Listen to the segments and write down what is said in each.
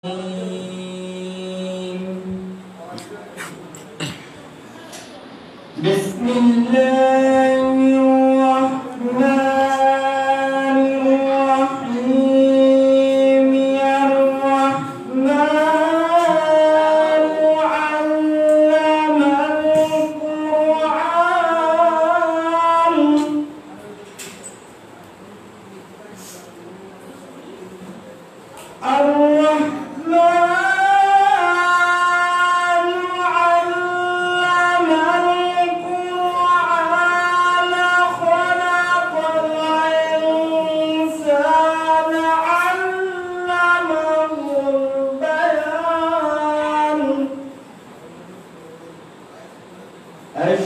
بسم الله الرحمن الرحيم الرحمن علم القرآن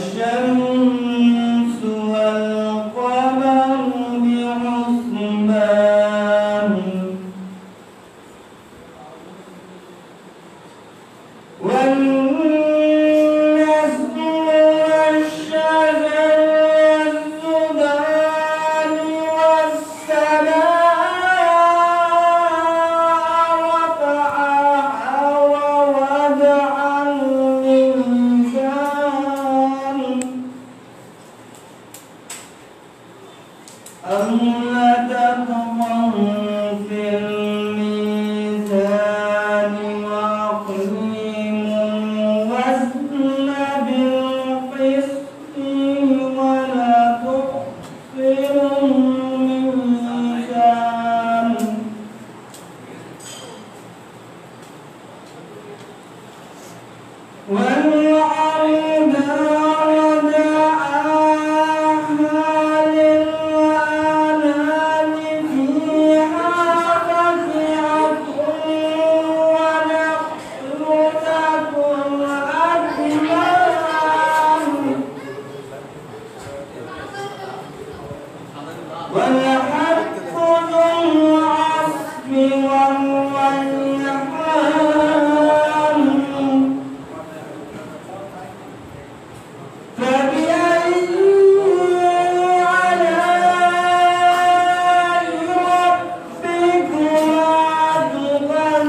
الشمس والقمر بحسبان والنجم والشجر يسجدان والسماء رفعها ووضع الميزان ألا تطغوا في الميزان وأقيموا الوزن بالقسط ولا تخسروا الميزان والأرض والحب ذو العصف والريحان فبأي آلاء ربكما تكذبان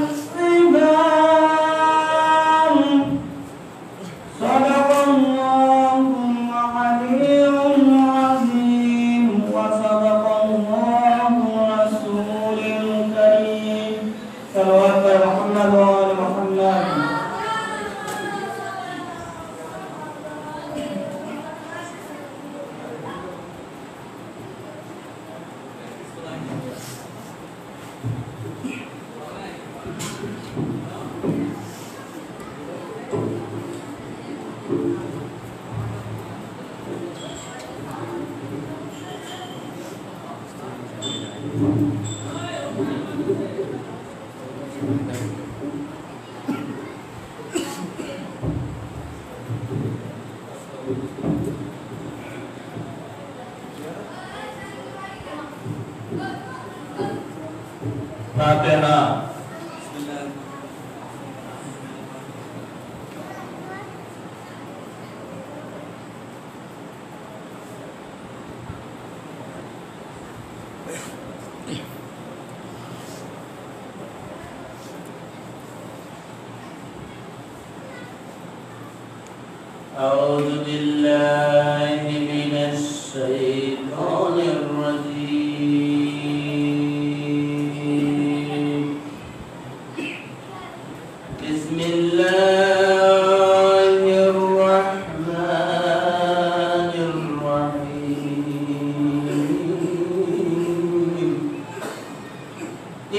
صدق الله العلي العظيم وصدق الله رسول الكريم صلوات محمد وآل محمد. फातिहा। أعوذ بالله من الشيطان الرجيم. بسم الله الرحمن الرحيم.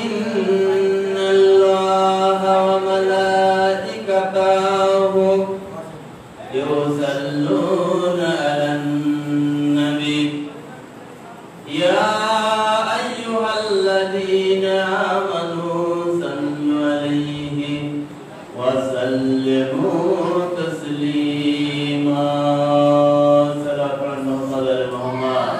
إن الله وملائكته يصلون على النبي يا أيها الذين آمنوا صلوا عليه وسلموا تسليما. صلاة على محمد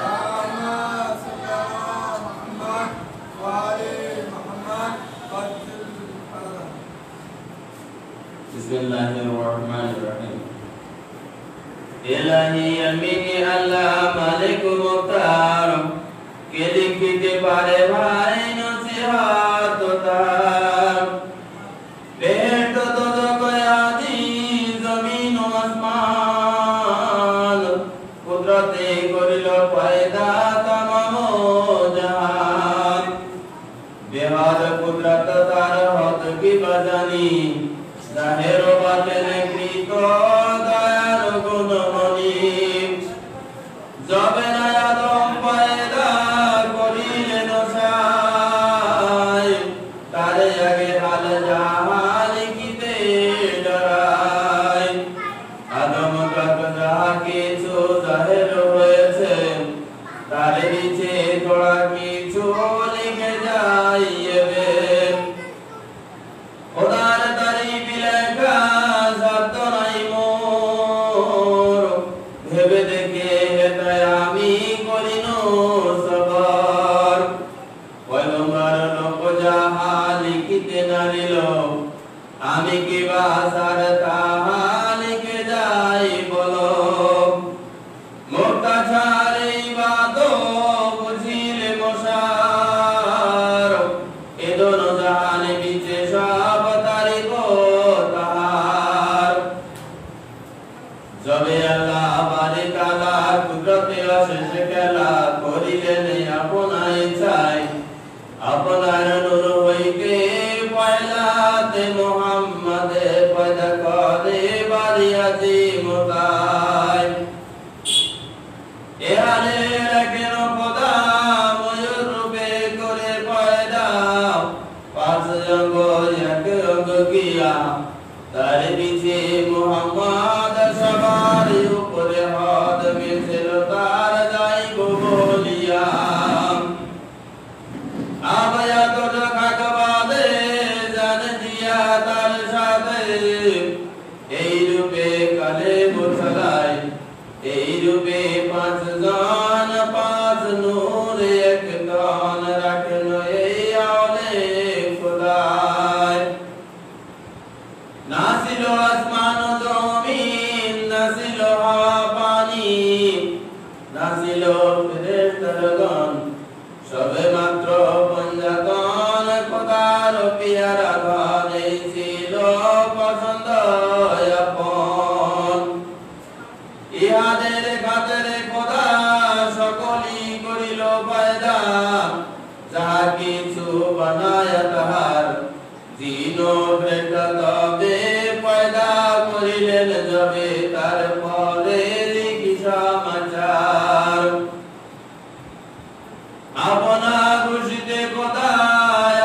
بسم الله الرحمن الرحيم. إلهي يميني الله مالك مختار के लिखते पारे भाई नसीहत तार কি বাজানি জাহের বাতেনে কৃত দয়ার গুণমণি যবে না আদম পয়দা করিলেন সাই তারে আগে হাল জাহাল কিতে ডরাই আদম তক যাহা কিছু জাহের হয়েছে তারে নিচে থোড়া কিছু লিখে যাইবে খোদার তারিফ লেখা সাধ্য নাই মোর ভেবে দেখে হেতায় আমি করিনু সবর পয়গম্বর লোক যাহা লিখিতে নারিল আমি কি বাসার তাহা লিখে যাই বলো মোটা ছাড়ে বাদ বুঝিলে মশার এ দোনো জাহানে বিচে সব তারিখ তাহার যবে আল্লাহ বারে তালা কুদরতে অশেষ খেলা করিলেন আপনার ইচ্ছায় আপনার নূর হইতে পয়লাতে মুহাম্মদে পয়দা করে বারিয়াতি মুতায় এহালে রাখেন খোদা ময়ূর রূপে করে পয়দা পাঁচ রঙ এক রঙ কিয়া তার পিছে মুহাম্মদ সবার উপরে হদ মিছিল তার যাইব বলিয়া আবায়া তোর খাকবাদে জান দিয়া তার সাথে এই রূপে কালে বছরায় এই রূপে পাঁচ জন পাঁচ নূর এক দান রাখেন এই আওলে খোদায় নাসিল আসমান জমিন নাসিল হাওয়া পানি নাসিল ফেরেশতাগণ সবে মাত্র পঞ্জাতন খোদার পিয়ারা ঘরে ছিল পছন্দ আপন ইহাদের খাতের খোদা সকলই করিল পয়দা যাহা কিছু বানায় তাহার দিন ভেটা তবে পয়দা করিলেন যবে তারপরে লিখি সমাচার আপনা খুশিতে খোদা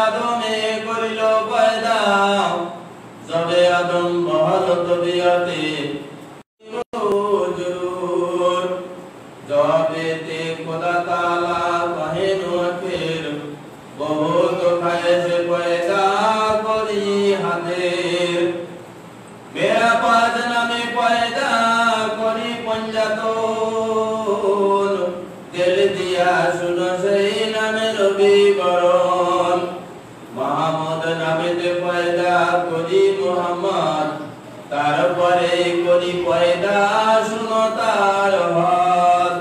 আদমে করিল পয়দা যবে আদম বহল তবিয়তে জবেতে খোদা তাআলা কহেন আখির বহুত খায়েশে পয়দা করি হাতের মেরা পাঁচ নামে পয়দা করি পঞ্জাতন দিল দিয়া শুনো সেই নামের বিবরণ মুহাম্মদ নামেতে পয়দা করি মুহাম্মদ তারপরে করি পয়দা শুনো তার হদ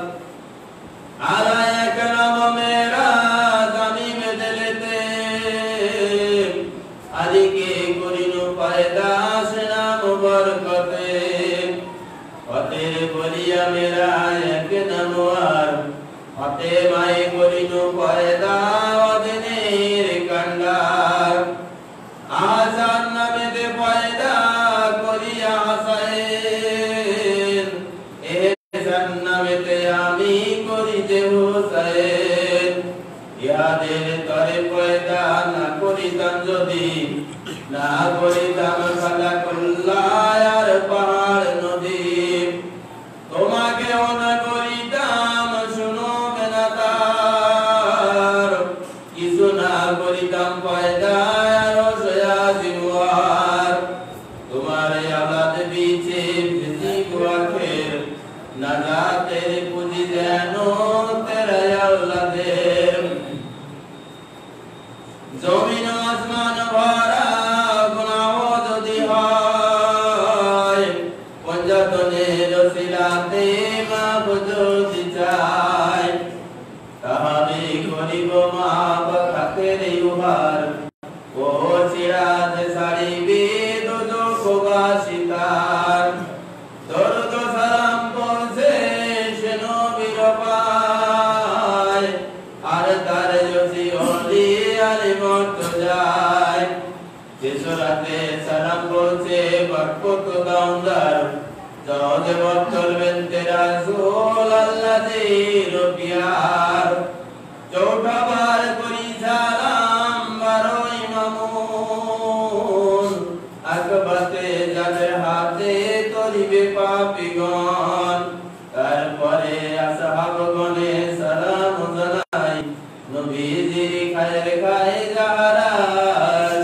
আলা এক নাম মেরা দামি বেদলেতে আলিকে করিনু পয়দা সে নাম বরকতে হতে বলিয়া মেরা এক নাম আর হতে মাই করিনু পয়দা অদিনের কান্ডার আসান নামেতে পয়দা করিয়া হাসাইন এহসান নামেতে আমি করিতে হুসাইন ইহাদের তরে পয়দা না করিতাম যদি না করিতাম খালাকুল্লাহ আর পাহাড় নদী তোমাকেও না করিতাম শুনো বেনা তার কিছু না করিতাম পয়দা আর সয়া জিওয়ার তোমার আলাদ বিচে ভিজি গুয়াখের না যাতের পুঁজি যেন তেরা আল্লাদের জমিন আসমান ভরা গুনাহ যদি হয় পঞ্জাতনের শিলাতে মাপ যদি চায় তাহলে করিব মাপ খাতের উহার ও সিরাজ সারিবে দুজক বাসিতার দরুদ সালাম পৌঁছে সে নবীর পায় আর তার যদি অলি আলি মত যায় তেসরাতে সালাম পৌঁছে বরকত দাউদার জওয়াজে বক্তল বিনতে রাসূল আল্লাযী রবিয়ার চৌঠা বার করি সালাম বারোই মামুন আকবাতে যাদের হাতে তরিবে পাপীগণ তারপরে আসহাবগণে সালাম জানাই নবীজির খায়ের খায় যারা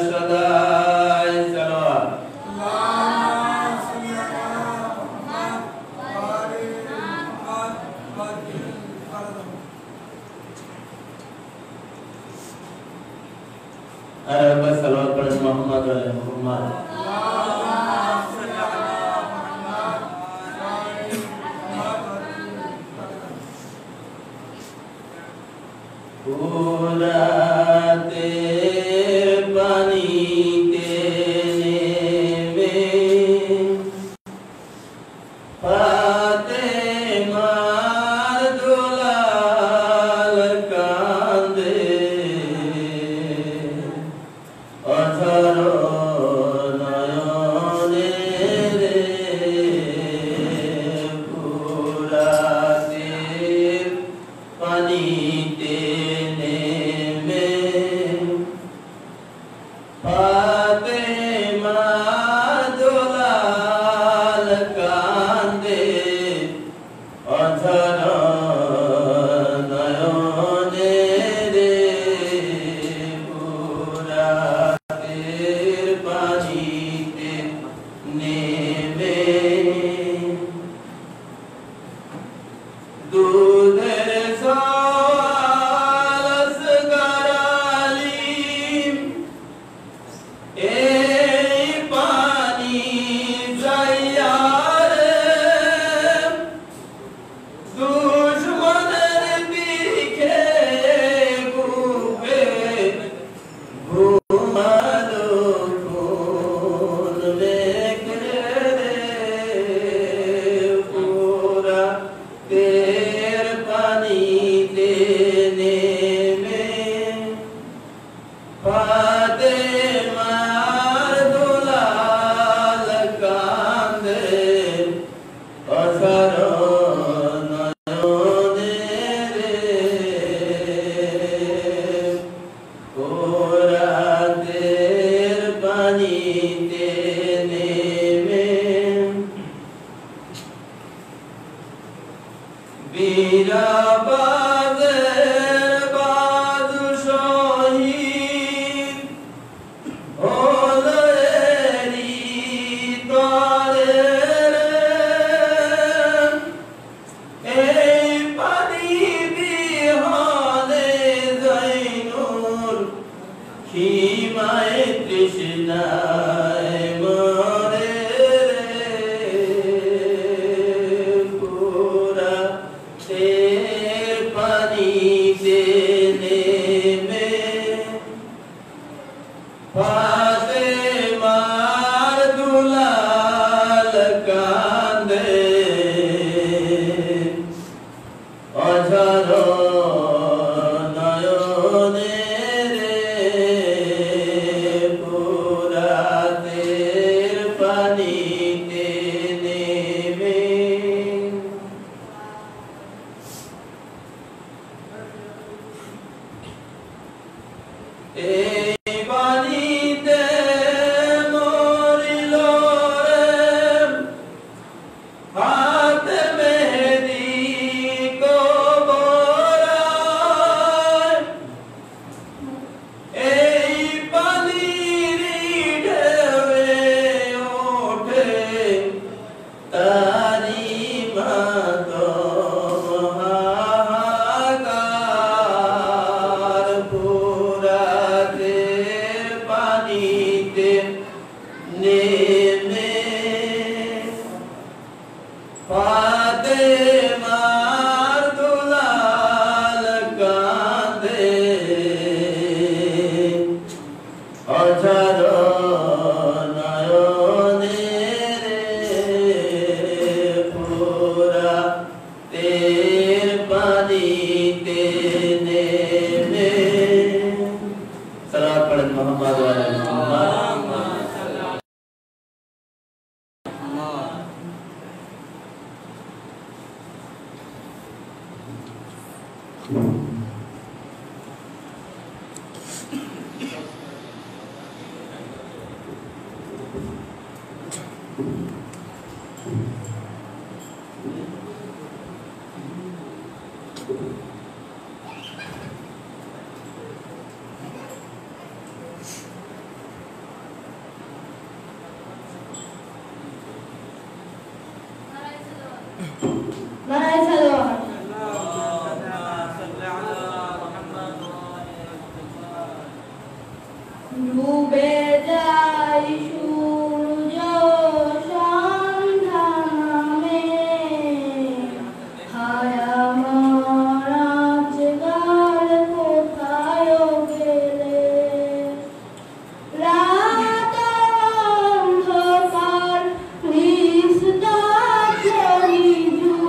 সদাই সালাওয়াত আর বস সালাওয়াত পড়েন মুহাম্মদ আলাইহি মুহাম্মদ পুরাতে পানিতে নেমে ফাতেমার দুলাল কাঁদে অঝর নয়নে রে পুরাতে পানিতে ফাতেমার দুলাল কাঁদে অঝর নয়নে রে পুরাতের পানিতে নেমে দুধের সালস গরালিম এই পানি যাইয়ারে দুশমনের পিঠে বুকে ঘুমালো খুন মেঘে রে পুরা তের পানিতে নেমে ফাতেমার দুলাল কাঁদে অঝর নয়নে রে পুরাতের পানিতে নেমে বীরাবাদের বাজু শহীদ ওলেরি তরে এই পানি বিহনে জৈনুল খিমায় তৃষ্ণায় মরে পুরা তের পানিতে নেমে ফাতেমার দুলাল কাঁদে অঝর নয়নে রে পুরা नारायण सरोवर ডুবে যায় সূর্য সন্ধ্যা নামে, হায় আমার আজকাল কোথায় গেলে? রাত অন্ধকার নিস্তব্ধ নিঝুম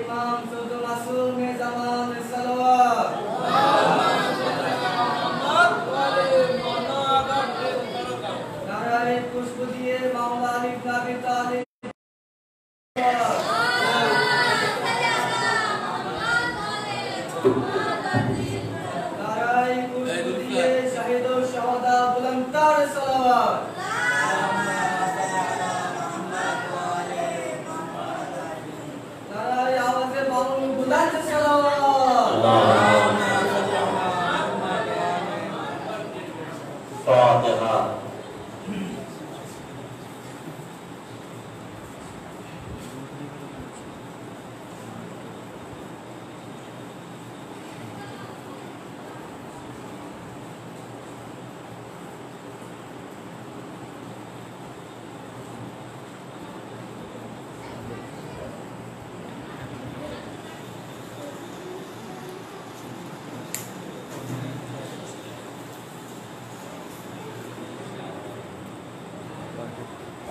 ইমাম শুধু মাসুমে জামান সালাওয়াত নারায়ে পুষ্প দিয়ে মাওলা আলী ইবনে আবি তালিব নারায়ে পুষ্প দিয়ে শহীদ ও শাহাদা বুলন্দার সালাওয়াত নারায়ে আওয়াজে মাউন বুলন্দ সালাওয়াত ফাতিহা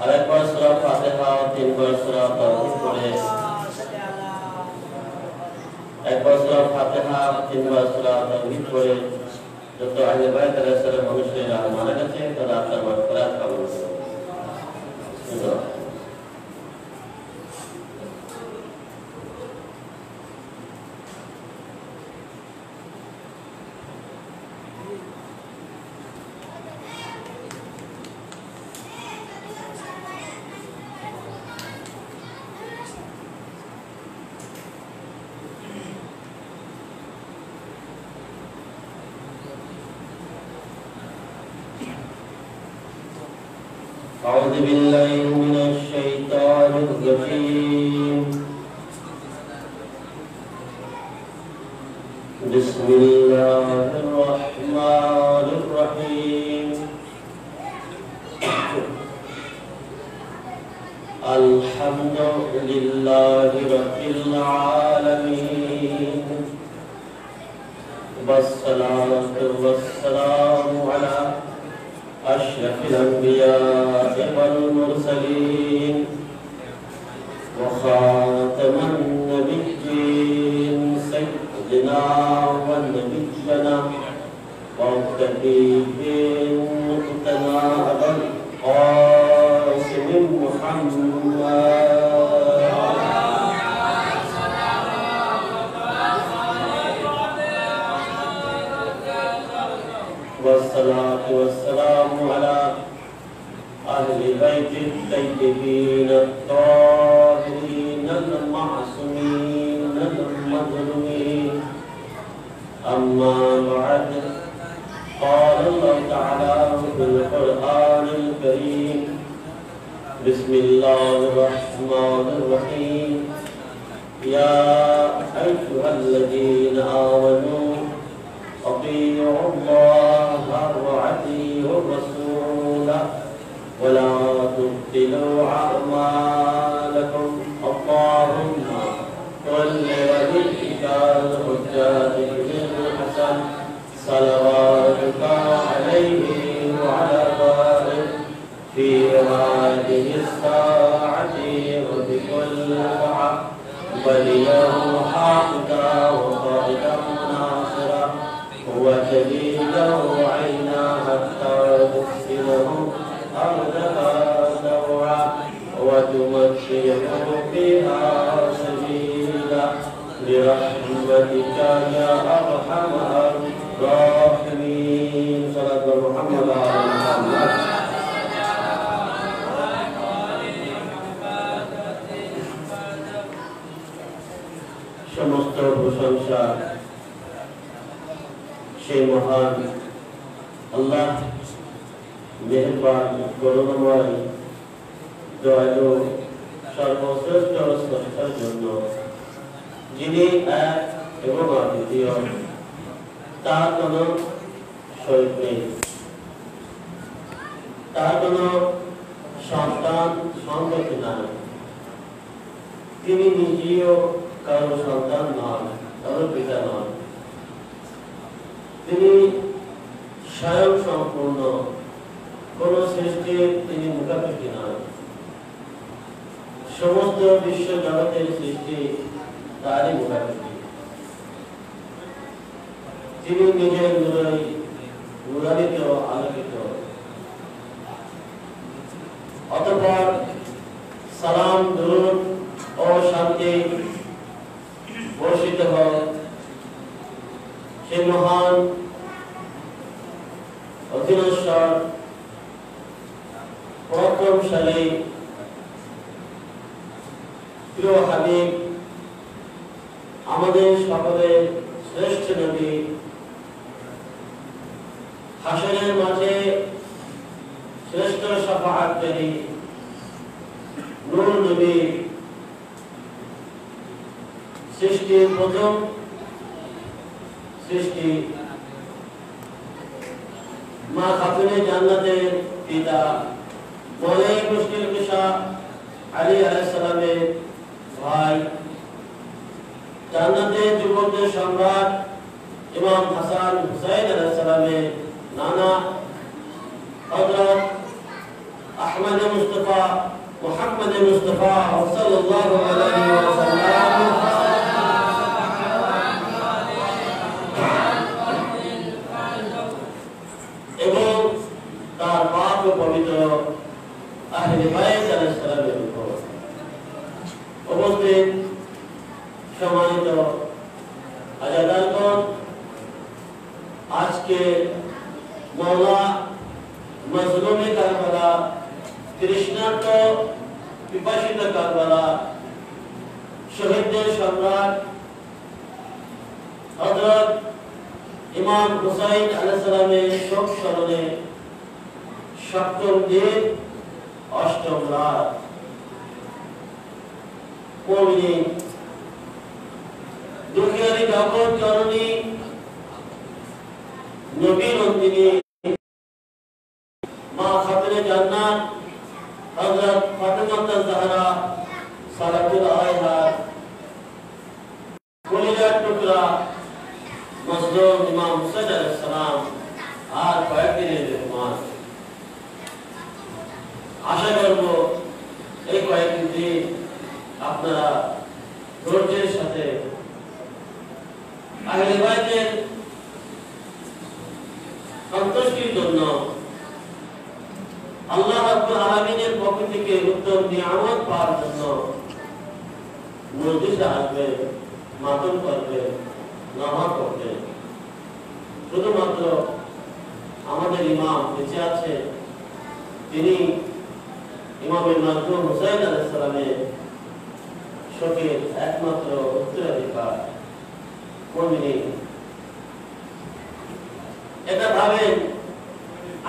আরেকবার সূরা ফাতিহা তিনবার সূরা তাওহীদ পড়ে একবার সূরা ফাতিহা তিনবার সূরা তাওহীদ পড়ে যত আহলে বাইত আলাইহিস সালাম মানুষেরা মারা গেছে তারা আত্মার মাগফিরাত কামনা করে أعوذ بالله من الشيطان الرجيم بسم الله الرحمن الرحيم الحمد لله رب العالمين والصلاة والسلام على أشرف الأنبياء والمرسلين وخاتم النبيين سيدنا ونبينا وكتيب مقتنى أبا القاسم محمد والصلاة والسلام على أهل بيت الطيبين الطاهرين المعصومين المظلومين أما بعد قال الله تعالى في القرآن الكريم بسم الله الرحمن الرحيم يا أيها الذين آمنوا أطيعوا الله وأطيعوا الرسول ولا تبطلوا أعمالكم اللهم صل وسلم الحجاج الحسن صلواتك عليه وعلى آله في هذه الساعة وبكل ساعة وليا حافظا وقائدا ناصرا وجليلا وعينا حتى تسكنه أرضك سوعا وتمشيه فيها سبيلا برحمتك يا أرحم الراحمين صلاة محمد على محمد সমস্ত প্রশংসা সেই মহান আল্লাহ মেহেরবান করুণাময় দয়ালু সর্বশ্রেষ্ঠ স্রষ্টার জন্য যিনি এক এবং অদ্বিতীয় তার কোনো শরীক নেই তার কোনো সন্তান সন্ততি নাই তিনি নিজেও কারো সন্তান নন কারো পিতা নন তিনি স্বয়ং সম্পূর্ণ কোন সৃষ্টির তিনি মুখাপেক্ষী নন সমস্ত বিশ্ব জগতের সৃষ্টি তারই মুখাপেক্ষি। তিনি নিজের নুরানিত আলোকিত। অতঃপর সালাম দুরূদ ও শান্তি বর্ষিত হোক সেই মহান অধীনশ্বর পরাক্রমশালী প্রিয় হাবিব আমাদের সকলের শ্রেষ্ঠ নবী, হাসরের মাঝে শ্রেষ্ঠ শাফাআতকারী নূর নবী, সৃষ্টির প্রথম সৃষ্টি মা খাতুনে জান্নাতের পিতা মৌলাই মুশকিল কুশা আলী আলাইহিস সালামের ভাই, জান্নাতের যুবকদের সম্রাট ইমাম হাসান হুসাইন আলাইহিস সালামের নানা হযরত আহমদ মুস্তাফা মুহাম্মদ মুস্তাফা সাল্লাল্লাহু আলাইহি ওয়াসাল্লাম এবং তার পাক ও পবিত্র আহলে বাইত আলাইহিস সালামের উপর। উপস্থিত সম্মানিত আজাদারগণ, আজকে মওলা মজলুমে কারবালা, তৃষ্ণার্ত পিপাসিত কারবালা, শহীদদের সম্রাট হযরত ইমাম হুসাইন আলাইহিস সালামের শোক স্মরণে সপ্তম দিন অষ্টম রাত। মুমিনিন, দুনিয়ারি জগৎ জননী নবী নন্দিনী মা খাতুনে জান্নাত হযরত ফাতেমা জাহরা সালাতুল আলাইহা কলিজার টুকরা মজলুম ইমাম হুসাইন আলাইহিস সালাম আর কয়েকদিনের মেহমান। আশা করব এই কয়েকদিন দিন আপনারা ধৈর্যের সাথে আহলে বাইতের সন্তুষ্টির জন্য আল্লাহ রাব্বুল আলামিনের পক্ষ থেকে উত্তম নিয়ামত পাওয়ার জন্য মসজিদে আসবে, মাতম করবে, নামাজ পড়বে। শুধুমাত্র আমাদের ইমাম বেঁচে আছে, তিনি ইমামের মজলুম হুসাইন আলাইহিস সালামের শোকের একমাত্র উত্তরাধিকার। মুমিনিন, এটা ভাবেন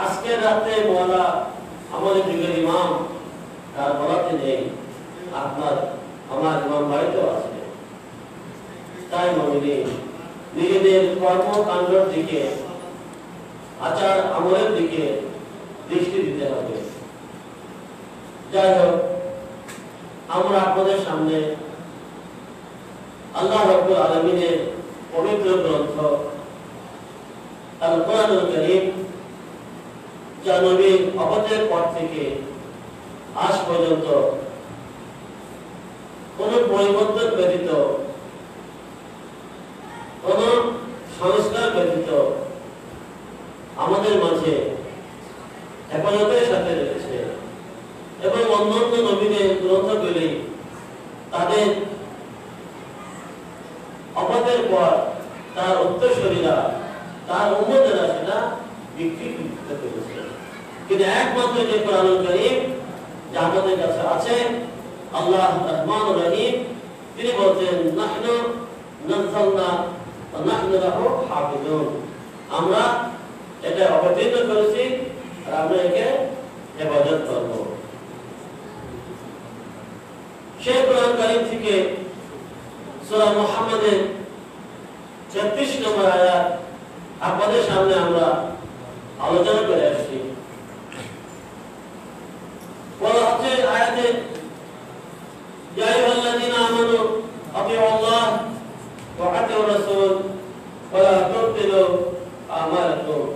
আজকের রাতে মওলা আমাদের যুগের ইমাম কারবালাতে নেই, আপনার আমার ইমাম বাড়িতেও আছে। তাই মুমিনিন, নিজেদের কর্মকাণ্ডের দিকে, আচার আমলের দিকে দৃষ্টি দিতে হবে। যাই হোক, আমরা আপনাদের সামনে আল্লাহ রাব্বুল আলামিনের পবিত্র গ্রন্থ আল কোরআনুল কারীম, যা নবীর অবতারের পর থেকে আজ পর্যন্ত কোন পরিবর্তন ব্যতীত, কোন সংস্কার ব্যতীত আমাদের মাঝে হেফাজতের সাথে রয়েছে। এবং অন্যান্য নবীদের গ্রন্থগুলি তাদের অবতারের পর তার উত্তরসূরিরা, তার উম্মতেরা সেটা বিকৃত করেছে। কিন্তু একমাত্র যে কোরআনুল কারীম যা আমাদের কাছে আছে, আল্লাহ রহমানুর রহিম, তিনি বলছেন নাহনু নাযালনা ওয়া নাহনু লাহু হাফিজুন, আমরা এটা অবতীর্ণ করেছি আর আমরা একে হেফাজত করব। সেই কোরআন কারীম থেকে সূরা মুহাম্মাদের 36 নম্বর আয়াত আপনাদের সামনে আমরা আলোচনা করে আসছি। বলা হচ্ছে আয়াতে, ইয়া আইয়ুহাল্লাযীনা আমানু আতিউল্লাহ ওয়া আতিউর রাসূল ওয়া লা তুবতিলু আমালাকুম।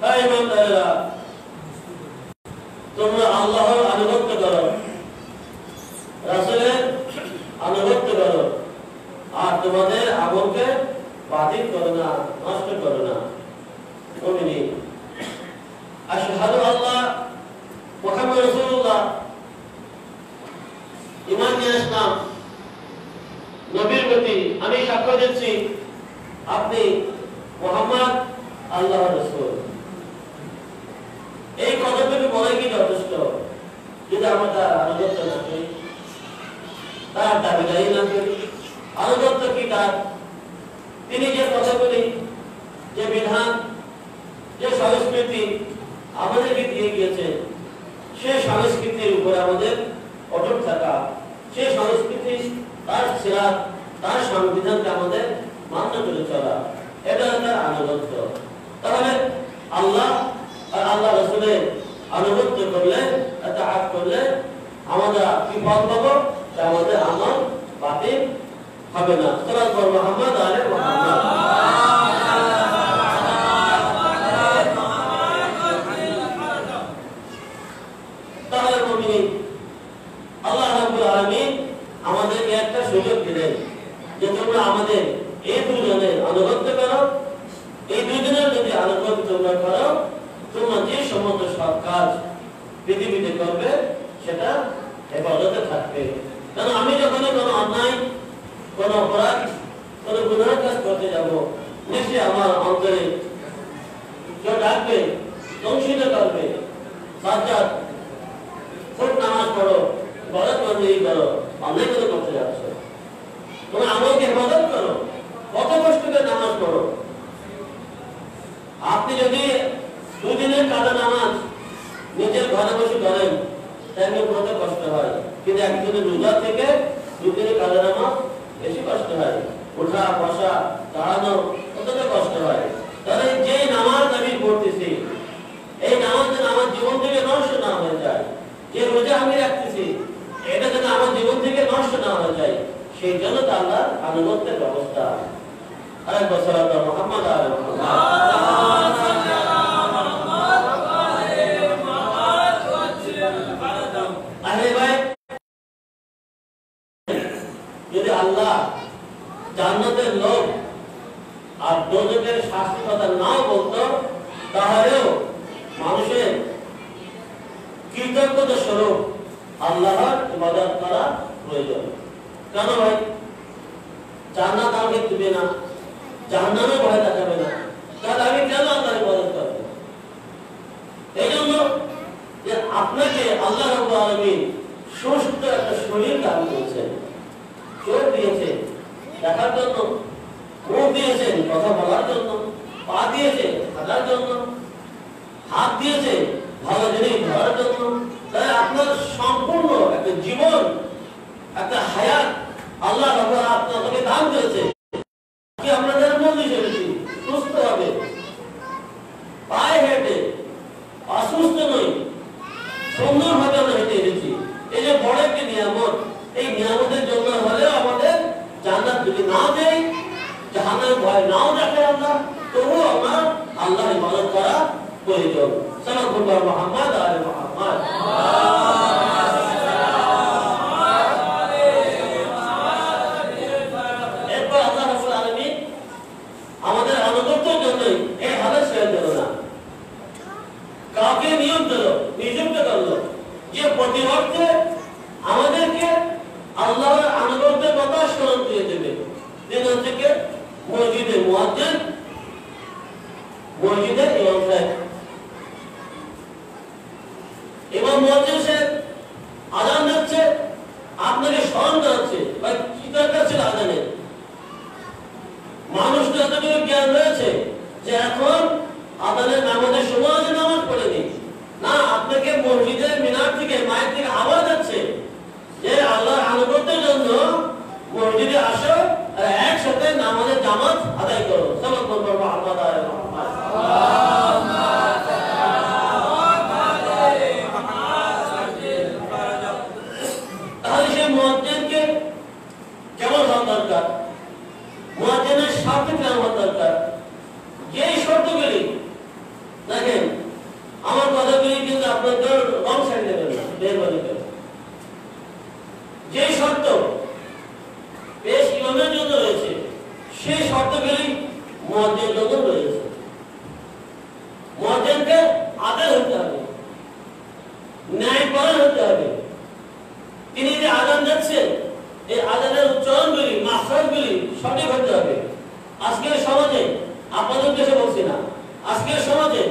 হে ঈমানদারেরা, তোমরা আল্লাহর আনুগত্য করো, রাসূলের তোমাদের আমলকে বাতিল করো না, নষ্ট করো না। মুমিনিন, আশহাদু আল্লাহ মুহাম্মদ রাসূলুল্লাহ, ঈমান নিয়ে আসলাম নবীর প্রতি, আমি সাক্ষ্য দিচ্ছি আপনি মুহাম্মদ আল্লাহর রাসূল। এই কথাটুকু বলে কি যথেষ্ট? যদি আমরা তার আনুগত্য না করি, তার দাবিদারি না করি, আনুগত্য কি তার? তিনি যে কথাগুলি, যে বিধান, যে সংস্কৃতি আমাদেরকে দিয়ে গিয়েছে, সে সংস্কৃতির উপরে আমাদের অটুট থাকা, সে সংস্কৃতি, তার সিরাত, তার সংবিধানকে আমাদের মান্য করে চলা, এটা তার আনুগত্য। তাহলে আল্লাহ আর আল্লাহ রাসূলের আনুগত্য করলে, ইতাআত করলে আমরা কি ফল পাবো? আমাদের আমল বাতিল হবে না। সাল্লাল্লাহু আলাইহি মুহাম্মদ আলাইহি মুহাম্মদ। তাহলে মুমিন, আল্লাহ রাব্বুল আলামিন আমাদেরকে একটা সুযোগ দিলেন যে তোমরা আমাদের এই দুজনের আনুগত্য করো। এই দুজনের যদি আনুগত্য তোমরা করো, তোমরা যে সমস্ত সৎ কাজ পৃথিবীতে করবে সেটা হেফাজতে থাকবে। কারণ আমি যখন কোনো অন্যায়, কোনো অপরাধ, কোনো গুনাহ কাজ করতে যাব, নিশ্চয়ই আমার অন্তরে কেউ ডাকবে, দংশিত করবে, সাজ্জাদ খুব নামাজ পড়ো, বড় বন্দী করো, অন্যায় করে করতে যাচ্ছ, তোমরা আমলকে হেফাজত করো, কত কষ্ট করে নামাজ পড়ো। আপনি যদি দুদিনের কাজা নামাজ নিজের ঘরে বসে করেন, তাহলে কত কষ্ট হয়, কিন্তু একদিনের রোজা থেকে দুদিনের কাজা নামাজ বেশি কষ্ট হয়। ওঠা বসা দাঁড়ানো কতটা কষ্ট হয়। তাহলে যে নামাজ আমি পড়তেছি, এই নামাজ যেন আমার জীবন থেকে নষ্ট না হয়ে যায়, যে রোজা আমি রাখতেছি এটা যেন আমার জীবন থেকে নষ্ট না হয়ে যায়, সেই জন্য তো আল্লাহর আনুগত্যের ব্যবস্থা। আরেকবার সাল্লাল্লাহু আলাইহি মুহাম্মদ আলাইহি যদি আল্লাহ জান্নাতের লোক আর দোজখের শাস্তির কথা নাও বলতো, তাহলেও মানুষের কৃতজ্ঞতা স্বরূপ আল্লাহর ইবাদত করা প্রয়োজন। কেন ভাই? জান্নাত আমাকে দিবে না, জাহান্নামে ভয় দেখাবে না, তাহলে আমি কেন আল্লাহর ইবাদত করব? এই জন্য যে আপনাকে আল্লাহ রাব্বুল আলামিন সুস্থ একটা শরীর দান করেছেন, চোখ দিয়েছে দেখার জন্য, মুখ দিয়েছেন কথা বলার জন্য, পা দিয়েছে হাঁটার জন্য, হাত দিয়েছে ভালো জিনিস ধরার জন্য। তাই আপনার সম্পূর্ণ একটা জীবন, একটা হায়াত আল্লাহ রাব্বুল আপনাকে দান করেছে। কি আপনাদের মধ্যে চলেছি সুস্থ হবে, পায়ে হেঁটে, অসুস্থ নই, সুন্দরভাবে আমরা হেঁটে এসেছি। এই যে বড় একটি নিয়ামত, এই নিয়ামতের জন্য হলেও আমাদের জান্নাত যদি না দেয়, জাহান্নামের ভয় নাও রাখে আল্লাহ, তবুও আমরা আল্লাহর ইবাদত করা প্রয়োজন। সাল্লাল্লাহু আলাইহি মুহাম্মদ আলাইহি মুহাম্মদ। এরপর আল্লাহ রাব্বুল আলামিন আমাদের আনুগত্যের জন্য এই হাদিস শেয়ার দিল না, কাউকে নিয়োগ দিল, নিযুক্ত করলো যে প্রতিমধ্যে আমাদেরকে আল্লাহর আনুগত্যের কথা স্মরণ দিয়ে দেবে। দিন থেকে মসজিদে মুয়াজ্জিন, মসজিদে ইমাম সাহেব, ইমাম মুয়াজ্জিন সাহেব আযান দিচ্ছে, আপনাকে স্মরণ করাচ্ছে ভাই কি দরকার ছিল আযানের। মানুষকে এতটুকু জ্ঞান রয়েছে যে এখন আযানের নামাজের সময় আছে, নামাজ পড়েনি না, আপনাকে মসজিদের মিনার থেকে মাইক থেকে আওয়াজ যাচ্ছে যে আল্লাহর আনুগত্যের জন্য মসজিদে আসো আর একসাথে নামাজের জামাত আদায় করো। সাল্লাল্লাহু আলাইহি মুহাম্মদ আলাইহি মুহাম্মদ। তাহলে সেই মুয়াজ্জিনকে কেমন হওয়া দরকার, মুয়াজ্জিনের সাথে কেমন হওয়া দরকার, যে শর্তগুলি দেখেন, আমার কথাগুলি কিন্তু আপনাদের রং সাইড দেবেন না, মেহরবানি করে। যে শর্ত পেশ ইমামের জন্য রয়েছে কতগুলি মুয়াজ্জিন লোক রয়েছে। মুয়াজ্জিনকে আদেল হতে হবে, ন্যায়পরায়ণ হতে হবে। তিনি যে আযান দিচ্ছেন এই আযানের উচ্চারণগুলি মাখরাজগুলি সঠিক হতে হবে। আজকের সমাজে আপনাদের দেশে বলছি না, আজকের সমাজে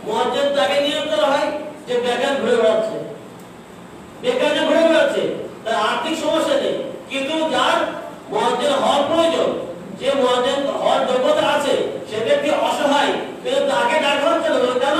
মুয়াজ্জিন তাকে নিয়োগ করা হয় যে বেকার ঘুরে বেড়াচ্ছে, বেকার যে ঘুরে বেড়াচ্ছে তার আর্থিক সমস্যা নেই, কিন্তু যার মুয়াজ্জিন হওয়ার প্রয়োজন, যে মুয়াজ্জিন হওয়ার যোগ্যতা আছে সে ব্যক্তি অসহায়, কিন্তু তাকে ডাকা হচ্ছে না। কেন?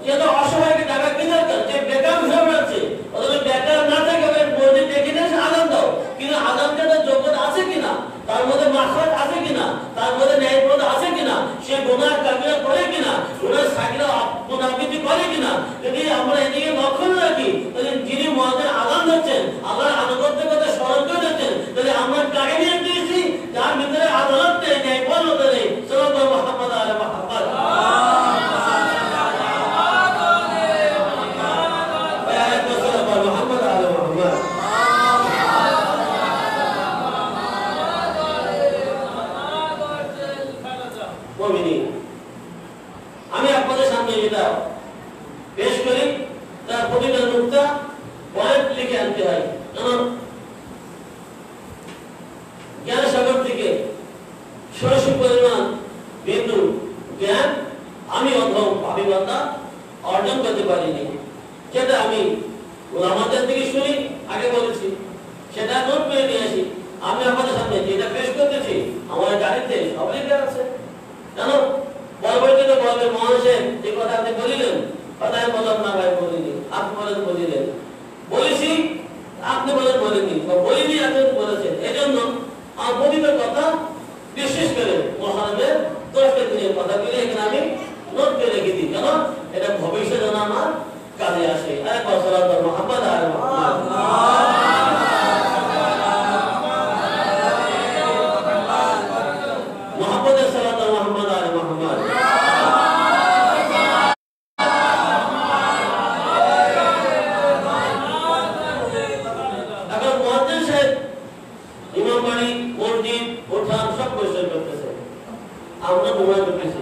যে তো অসহায়কে ডাকা কি দরকার? যে বেকার ঘুরে বেড়াচ্ছে, অথবা বেকার না থেকে মুয়াজ্জিন ডেকে নিয়ে আযান দাও, কিন্তু আযান দেওয়ার যোগ্যতা আছে কিনা, তার মধ্যে মাখরাজ আছে কিনা, তার মধ্যে ন্যায়পরায়ণ আছে কিনা, সে গুনাহ কাবিরা করে কিনা, গুনাহ সাগীরা পুনরাবৃত্তি করে কিনা, যদি আমরা এদিকে লক্ষ্য রাখি তাহলে যিনি মুয়াজ্জিন আযান দিচ্ছেন আল্লাহর আনুগত্যের কথা স্মরণ করে দিচ্ছেন, তাহলে আমরা কাকে নিয়ে দিয়েছি? যার ভিতরে আদালত নেই, ন্যায়পরায়ণতা নেই। সাল্লাল্লাহু মুহাম্মদ আলা মুহাম্মদ। আমি আপনাদের সামনে যেটা পেশ করি তার প্রতিটা নুকতা পয়েন্ট লিখে আনতে হয়। জ্ঞান সাগর থেকে ষোড়শী পরিমাণ বিন্দু জ্ঞান আমি অধম পাপী বান্দা অর্জন করতে পারিনি, যেটা আমি ওলামাদের থেকে শুনি, আগে বলেছি, সেটা নোট করে নিয়ে আসি। আমি আপনাদের সামনে যেটা পেশ করতেছি আমার গাড়িতে সব লেখা আছে। জানো পরবর্তীতে বলবে মহাশয় যে কথা আপনি বলিলেন, কথা আমি বললাম না ভাই বলিনি, আপনি বলেন বলিলেন, বলেছি আপনি বলেন বলেননি, বলিনি আপনি বলেছেন। এই জন্য আমার প্রতিটা কথা বিশেষ করে মহানবের 10টা দিনের কথাগুলি এখানে আমি নোট করে রেখে দিই, কেন এটা ভবিষ্যতে যেন আমার কাজে আসে। একবার সাল্লাল্লাহু মুহাম্মদ আলা মুহাম্মদ। মুহাম্মদের সাল্লাল্লাহু মুহাম্মদ আলা মুহাম্মদ। এখন মুয়াজ্জিন সাহেব ইমাম বাড়ি, মসজিদ, উঠান সব পরিষ্কার করতেছে, আমরা ঘুমাই করতেছি।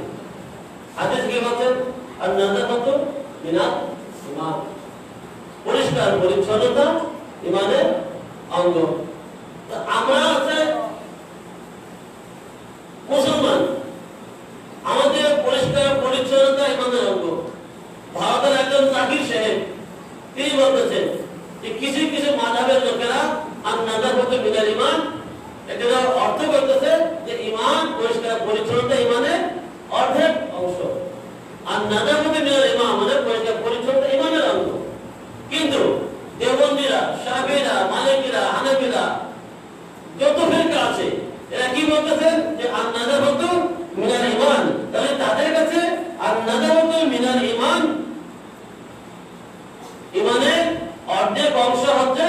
হাদিস কি বলছেন? আর নাযাফাতু মিনাল ঈমান, পরিষ্কার পরিচ্ছন্নতা ঈমানের অঙ্গ। আমরা আছে মুসলমান, আমাদের পরিষ্কার পরিচ্ছন্নতা ঈমানের অঙ্গ। ভারতের একজন জাকির সাহেব তিনি বলতেছেন যে কিছু কিছু মাযহাবের লোকেরা আর নাযাফাতু মিনাল ঈমান এটা অর্থ করতেছে যে ঈমান পরিষ্কার পরিচ্ছন্নতা ঈমানের অর্ধেক অংশ, আর নাযাফাতু মিনাল ঈমান মানে পরিষ্কার পরিচ্ছন্নতা ঈমানের অঙ্গ। কিন্তু দেওবন্দীরা, শাফিঈরা, মালিকিরা, হানাফিরা যত ফিরকা আছে এরা কি বলতেছেন যে আর নাযাফাতু মিনাল ঈমান, তাহলে তাদের কাছে আর নাযাফাতু মিনাল ঈমান ঈমানের অর্ধেক অংশ হচ্ছে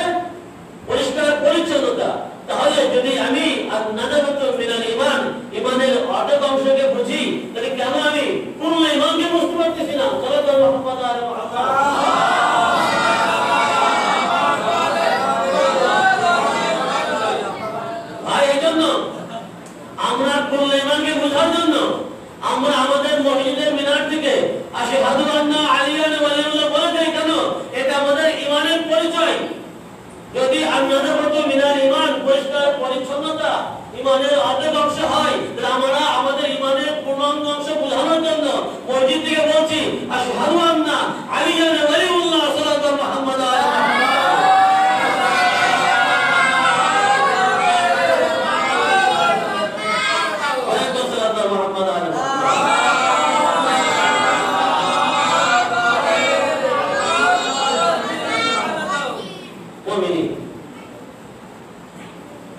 পরিষ্কার পরিচ্ছন্নতা। তাহলে যদি আমি আর নাযাফাতু মিনাল ঈমান ঈমানের অর্ধেক অংশকে বুঝি, তাহলে কেন আমি পূর্ণ ঈমানকে বুঝতে পারতেছি না? সাল্লাল্লাহু মুহাম্মদ আলা মুহাম্মদ। ভাই এই জন্য আমরা পূর্ণ ঈমানকে বোঝার জন্য আমরা আমাদের মসজিদের মিনার থেকে আশহাদু আন্না আলিয়ান ওয়ালিউল্লাহ বলে দেই। কেন? এটা আমাদের ঈমানের পরিচয়। যদি নাযাফাতু মিনাল ঈমান পরিষ্কার পরিচ্ছন্নতা ঈমানের অর্ধেক অংশ হয়, তাহলে আমরা আমাদের ঈমানের পূর্ণাঙ্গ অংশ বোঝানোর জন্য মসজিদ থেকে বলছি আশহাদু আন্না আলিয়ান ওয়ালিউল্লাহ সাল্লাল্লাহু মুহাম্মদ আলা মুহাম্মদ।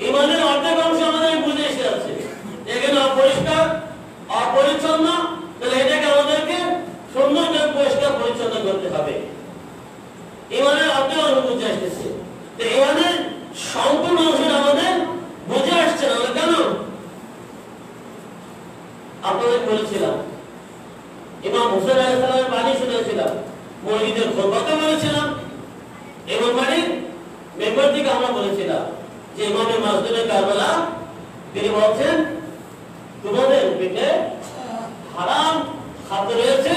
ঈমানের অর্ধেক অংশ আমাদের বুঝে এসে আছে, এখানে অপরিষ্কার অপরিচ্ছন্ন, তাহলে এটাকে আমাদেরকে সুন্দর করে পরিষ্কার পরিচ্ছন্ন করতে হবে। ঈমানের অর্ধেক অংশ বুঝে আসতেছে, ঈমানের সম্পূর্ণ অংশ আমাদের বুঝে আসছে না। কেন? আপনাদের বলেছিলাম ইমাম হুসাইন আলাইহিস সালামের বাণী শুনেছিলাম, মসজিদের খুতবাতে বলেছিলাম, ইমাম বাড়ির মেম্বার থেকে আমরা বলেছিলাম যে ইমামে মাসদুমে কারবালা তিনি বলছেন তোমাদের পেটে হারাম খাদ্য রয়েছে,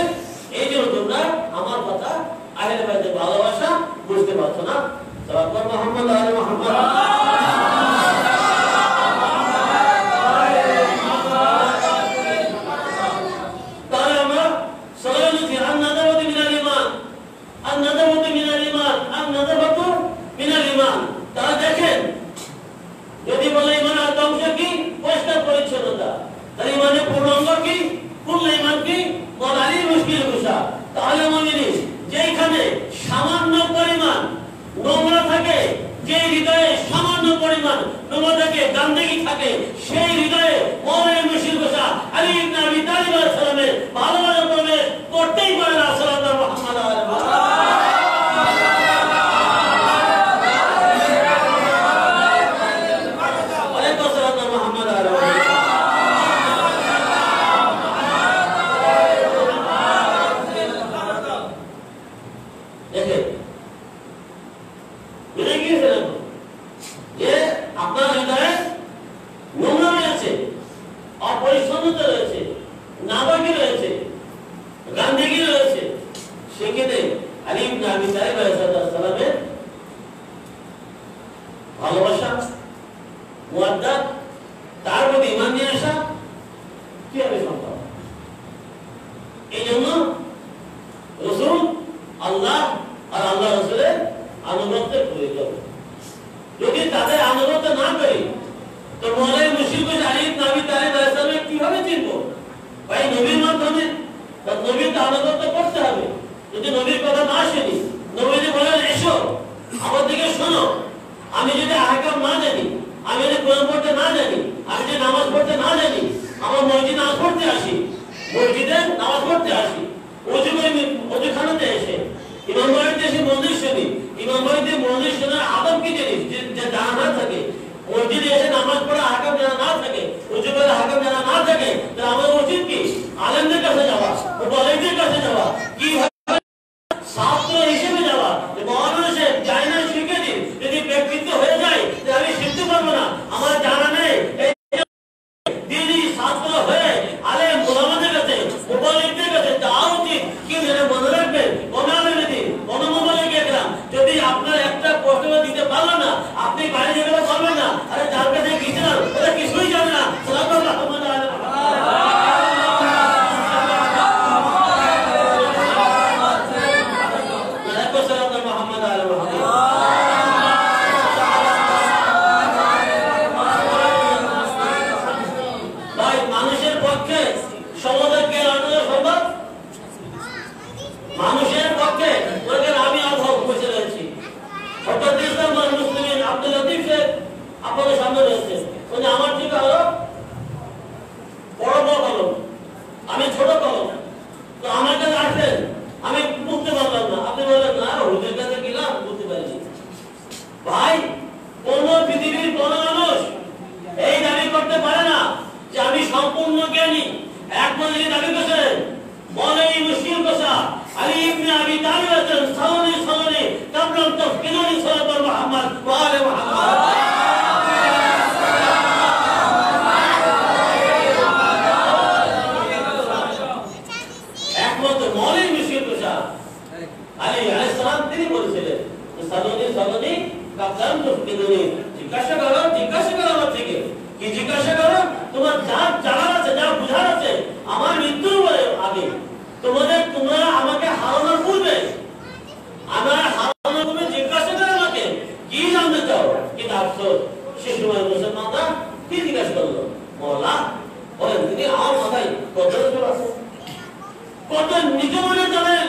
এই জন্য তোমরা আমার কথা আহলে বাইতের ভালোবাসা বুঝতে পারছো না। সাল্লাল্লাহু মুহাম্মদ আলে মুহাম্মদ। তাহলে আমরা সবাই বলছি আন-নাযারাতু মিনাল ঈমান, আন-নাযারাতু মিনাল ঈমান, আন-নাযারাতু মিনাল ঈমান। তাহলে দেখেন, যদি বলে ঈমানের আরেকটা অংশ কি? পরিষ্কার পরিচ্ছন্নতা। তাহলে ঈমানের পূর্ণাঙ্গ কি? পূর্ণ ঈমান কি? মনালি মুশকিল কুশা। তাহলে মুমিন যেখানে সামান্য পরিমাণ নোংরা থাকে, যে হৃদয়ে সামান্য পরিমাণ নোংরা থাকে, গান্দেগি থাকে, সেই হৃদয়ে মনালি মুশকিল কুশা আলী ইবনে আবি তালিব আলাইহিস সালামের ভালোবাসা প্রবেশ করতেই পারে না। সাল্লাল্লাহু মুহাম্মদ আলাইহি ওয়া সাল্লাম। ভালোবাসা, মুআদ্দাত, তার প্রতি ঈমান নিয়ে আসা কিভাবে সম্ভব? এই জন্য রাসূল আল্লাহ আর আল্লাহ রাসূলের আনুগত্যের প্রয়োজন। যদি তাদের আনুগত্য না করি তো মৌলাই মুশরিক আলী ইবনে আবি তালিব আলাইহিস সালাম কিভাবে চিনব? ভাই নবীর মাধ্যমে, নবীর আনুগত্য করতে হবে। যদি নবীর কথা না শুনি, নবী যদি বলেন এসো আমার দিকে শোনো, আমি যদি আহকাম না জানি, আমি যদি কোরআন পড়তে না জানি, আমি যদি নামাজ পড়তে না জানি, আমার মসজিদে নামাজ পড়তে আসি, মসজিদে নামাজ পড়তে আসি, ওযুখানাতে এসে ইমাম বাড়িতে এসে মজলিস শুনি, ইমাম বাড়িতে মজলিস শোনার আদব কি জিনিস যে জানা না থাকে, মসজিদে এসে নামাজ পড়া আহকাম জানা না থাকে, ওযু করা আহকাম জানা না থাকে, তাহলে আমার উচিত কি? আলেমদের কাছে যাওয়া, মুবাল্লিগদের কাছে যাওয়া, কি ছাত্র হিসেবে যাওয়া। মহামানুষে যাই না শিখে দিন, যদি ব্যক্তিত্ব হয়ে যায় তাহলে আমি শিখতে পারবো না, আমার জানা নেই। দিদি ছাত্র হয়ে আলেম ওলামাদের কাছে, মুবাল্লিগদের কাছে যাওয়া উচিত। কি মনে রাখবেন, কোন মোবাইলে গেলাম, যদি আপনার একটা প্রশ্ন দিতে পারলো না, আপনি বাড়ি যেতে পারবেন না, আরে যার কাছে গিয়েছিলাম ওরা কিছুই জানে না। আপনাদের সামনে রয়েছে, আমার ঠিক হলো বড় বড় কলম, আমি ছোট কলম। তো আমার কাছে আসেন, আমি বুঝতে পারলাম না, আপনি বললেন না হুজুরের কাছে গেলাম, বুঝতে পারিনি। ভাই, কোন পৃথিবীর কোন মানুষ এই দাবি করতে পারে না যে আমি সম্পূর্ণ জ্ঞানী। একমাত্র দাবি করেছেন মৌলাই মুশকিল কুশা আলী ইবনে আবি তালিব সালানি সালানি কাবলা তাফকিরুনি সাল্লাল্লাহু মুহাম্মদ ওয়া আলি মুহাম্মদ। একমাত্র মৌলাই মুশকিল কুশা আলী আলাইহিস সালাম তিনি বলেছিলেন সালানি সালানি কাবলা তাফকিরুনি, জিজ্ঞাসা করো আমার থেকে। কি জিজ্ঞাসা করো? তোমার যা জানার আছে, যা বুঝার আছে, আমার মৃত্যুর আগে তোমরা আমাকে হারানোর পূর্বে, আমার হারানোর পূর্বে জিজ্ঞাসা করো আমাকে কি জানতে চাও। কিন্তু আফসোস সে সময় মুসলমানরা কি জিজ্ঞাসা করলো? মওলা বলেন তিনি আমার মাথায় কত জোর আছে, কত নিজ মনে জানেন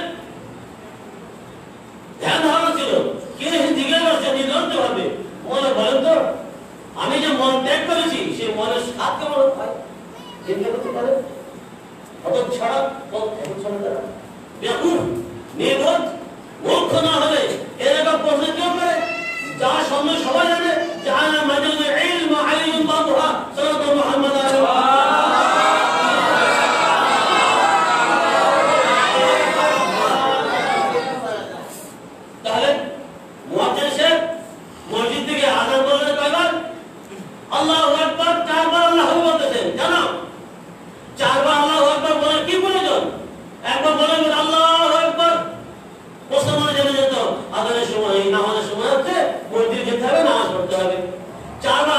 ধ্যান ধারণা ছিল, কে জিজ্ঞাসা করছে নির্লজ্জ ভাবে। মওলা বলেন তো আমি যে মন ত্যাগ করেছি সেই মনের স্বাদ কেমন হয়? চিন্তা করতে পারে অত ছাড়া নির্বোধ মূর্খ না হলে এরকম প্রশ্ন কেউ করে? যার সামনে সবাই জানে জানা মাজালুল ইলম আলিয়ুম বাবুহা সাল্লাল্লাহু মুহাম্মদ আলাইহি ওয়া তাহলে মুয়াজ্জিন সাহেব মসজিদ থেকে আযান বললে কয়বার? আল্লাহু আকবার, চারবার আল্লাহু বলতেছেন। জানো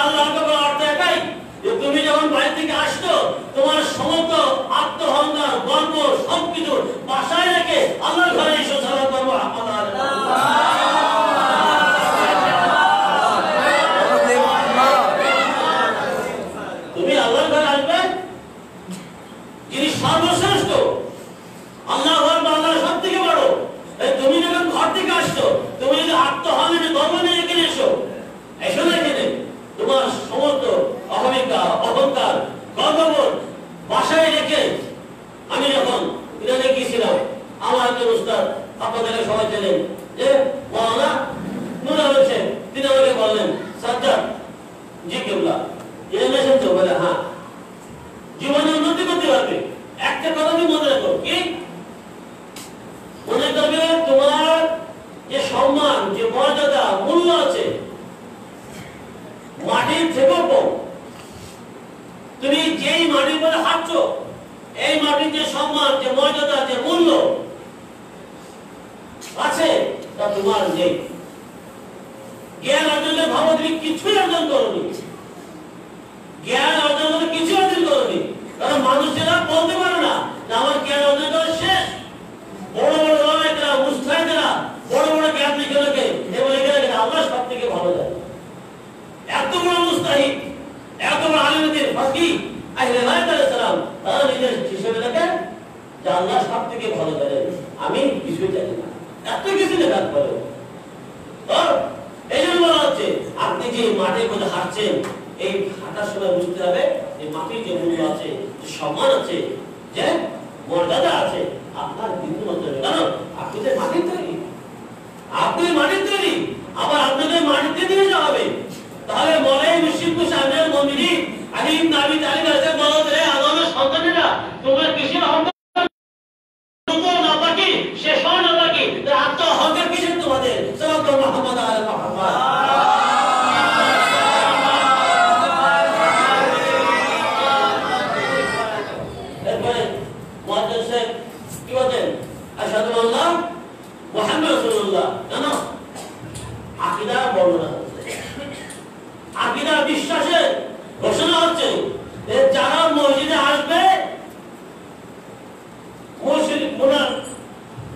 আল্লাহ আকবার অর্থ এটাই যে তুমি যখন বাড়ি থেকে আসছো তোমার সমস্ত আত্মহংকার গর্ব সবকিছু বাসায় রেখে আল্লাহর ঘরে এসো সালাত করবো তুমি আল্লাহর ঘরে আসবে যিনি সর্বশ্রেষ্ঠ আল্লাহ আল্লাহ সব থেকে বড়। তুমি যখন ঘর থেকে আসছো তুমি যদি আত্মহংকার গর্ব নিয়ে এখানে এসো না এখানে তোমার সমস্ত অহংকার গর্ববোধ বাসায় রেখে আমি যখন ইরানে গিয়েছিলাম আমার একজন উস্তাদ আপনাদের সবাই ছিলেন যে মাওলানা নুর হোসেন তিনি আমাকে বললেন সাজ্জাদ জি কেবলা ইরানে এসেছো বলে হ্যাঁ জীবনে উন্নতি করতে পারবে একটা কথা তুমি মনে রাখো কি মনে করবে তোমার যে সম্মান যে মর্যাদা মূল্য আছে মাটির থেকেও কম। তুমি যেই মাটির পরে হাঁটছো এই মাটির যে সম্মান যে মর্যাদা যে মূল্য আছে তা তোমার নেই। জ্ঞান অর্জনের ভাবো তুমি কিছুই অর্জন করোনি, জ্ঞান অর্জন করে কিছু অর্জন করোনি, কারণ মানুষেরা বলতে পারে না যে আমার জ্ঞান অর্জন করা শেষ। বড় বড় ওলামায়েরা মুস্তাহিদেরা বড় বড় জ্ঞান লিখে রাখে এবং লিখে রাখে আল্লাহ সব থেকে ভালো জানে। এত বড় মুস্তাহিদ এত বড় আলিমদের ফাকি আহলে বাইত আলাইহিস সালাম তারা নিজের হিসেবে রাখেন যে আল্লাহ সব থেকে ভালো জানেন, আমি কিছুই জানি না। এত কিছু লেখার পরে তো এই জন্য বলা হচ্ছে আপনি যে মাঠে কোথাও হাঁটছেন এই হাঁটার সময় বুঝতে হবে যে মাটির যে মূল্য আছে, যে সম্মান আছে, যে মর্যাদা আছে আপনার বিন্দু মাত্র নেই। কারণ আপনি তো মাটির তৈরি, আপনি মাটির তৈরি, আবার আপনাকে মাটিতে নিয়ে যাওয়া হবে। তাহলে মলাই মুশরিক সামনের মুমিনিন আলী ইবনে আবি তালিব আছে বলতে রে আদমের সন্তানেরা তোমরা কিসের অহংকার না বাকি শেষ হয় না বাকি আত্মহংকার কিসের তোমাদের সাল্লাল্লাহু মুহাম্মদ আলা মুহাম্মদ। এরপরে মুয়াজ্জিন সাহেব কি বলেন আশহাদু আল্লাহ মুহাম্মদ রাসূলুল্লাহ জানো আকীদা বর্ণনা আকীদা বিশ্বাসের ঘোষণা হচ্ছে যে যারা মসজিদে আসবে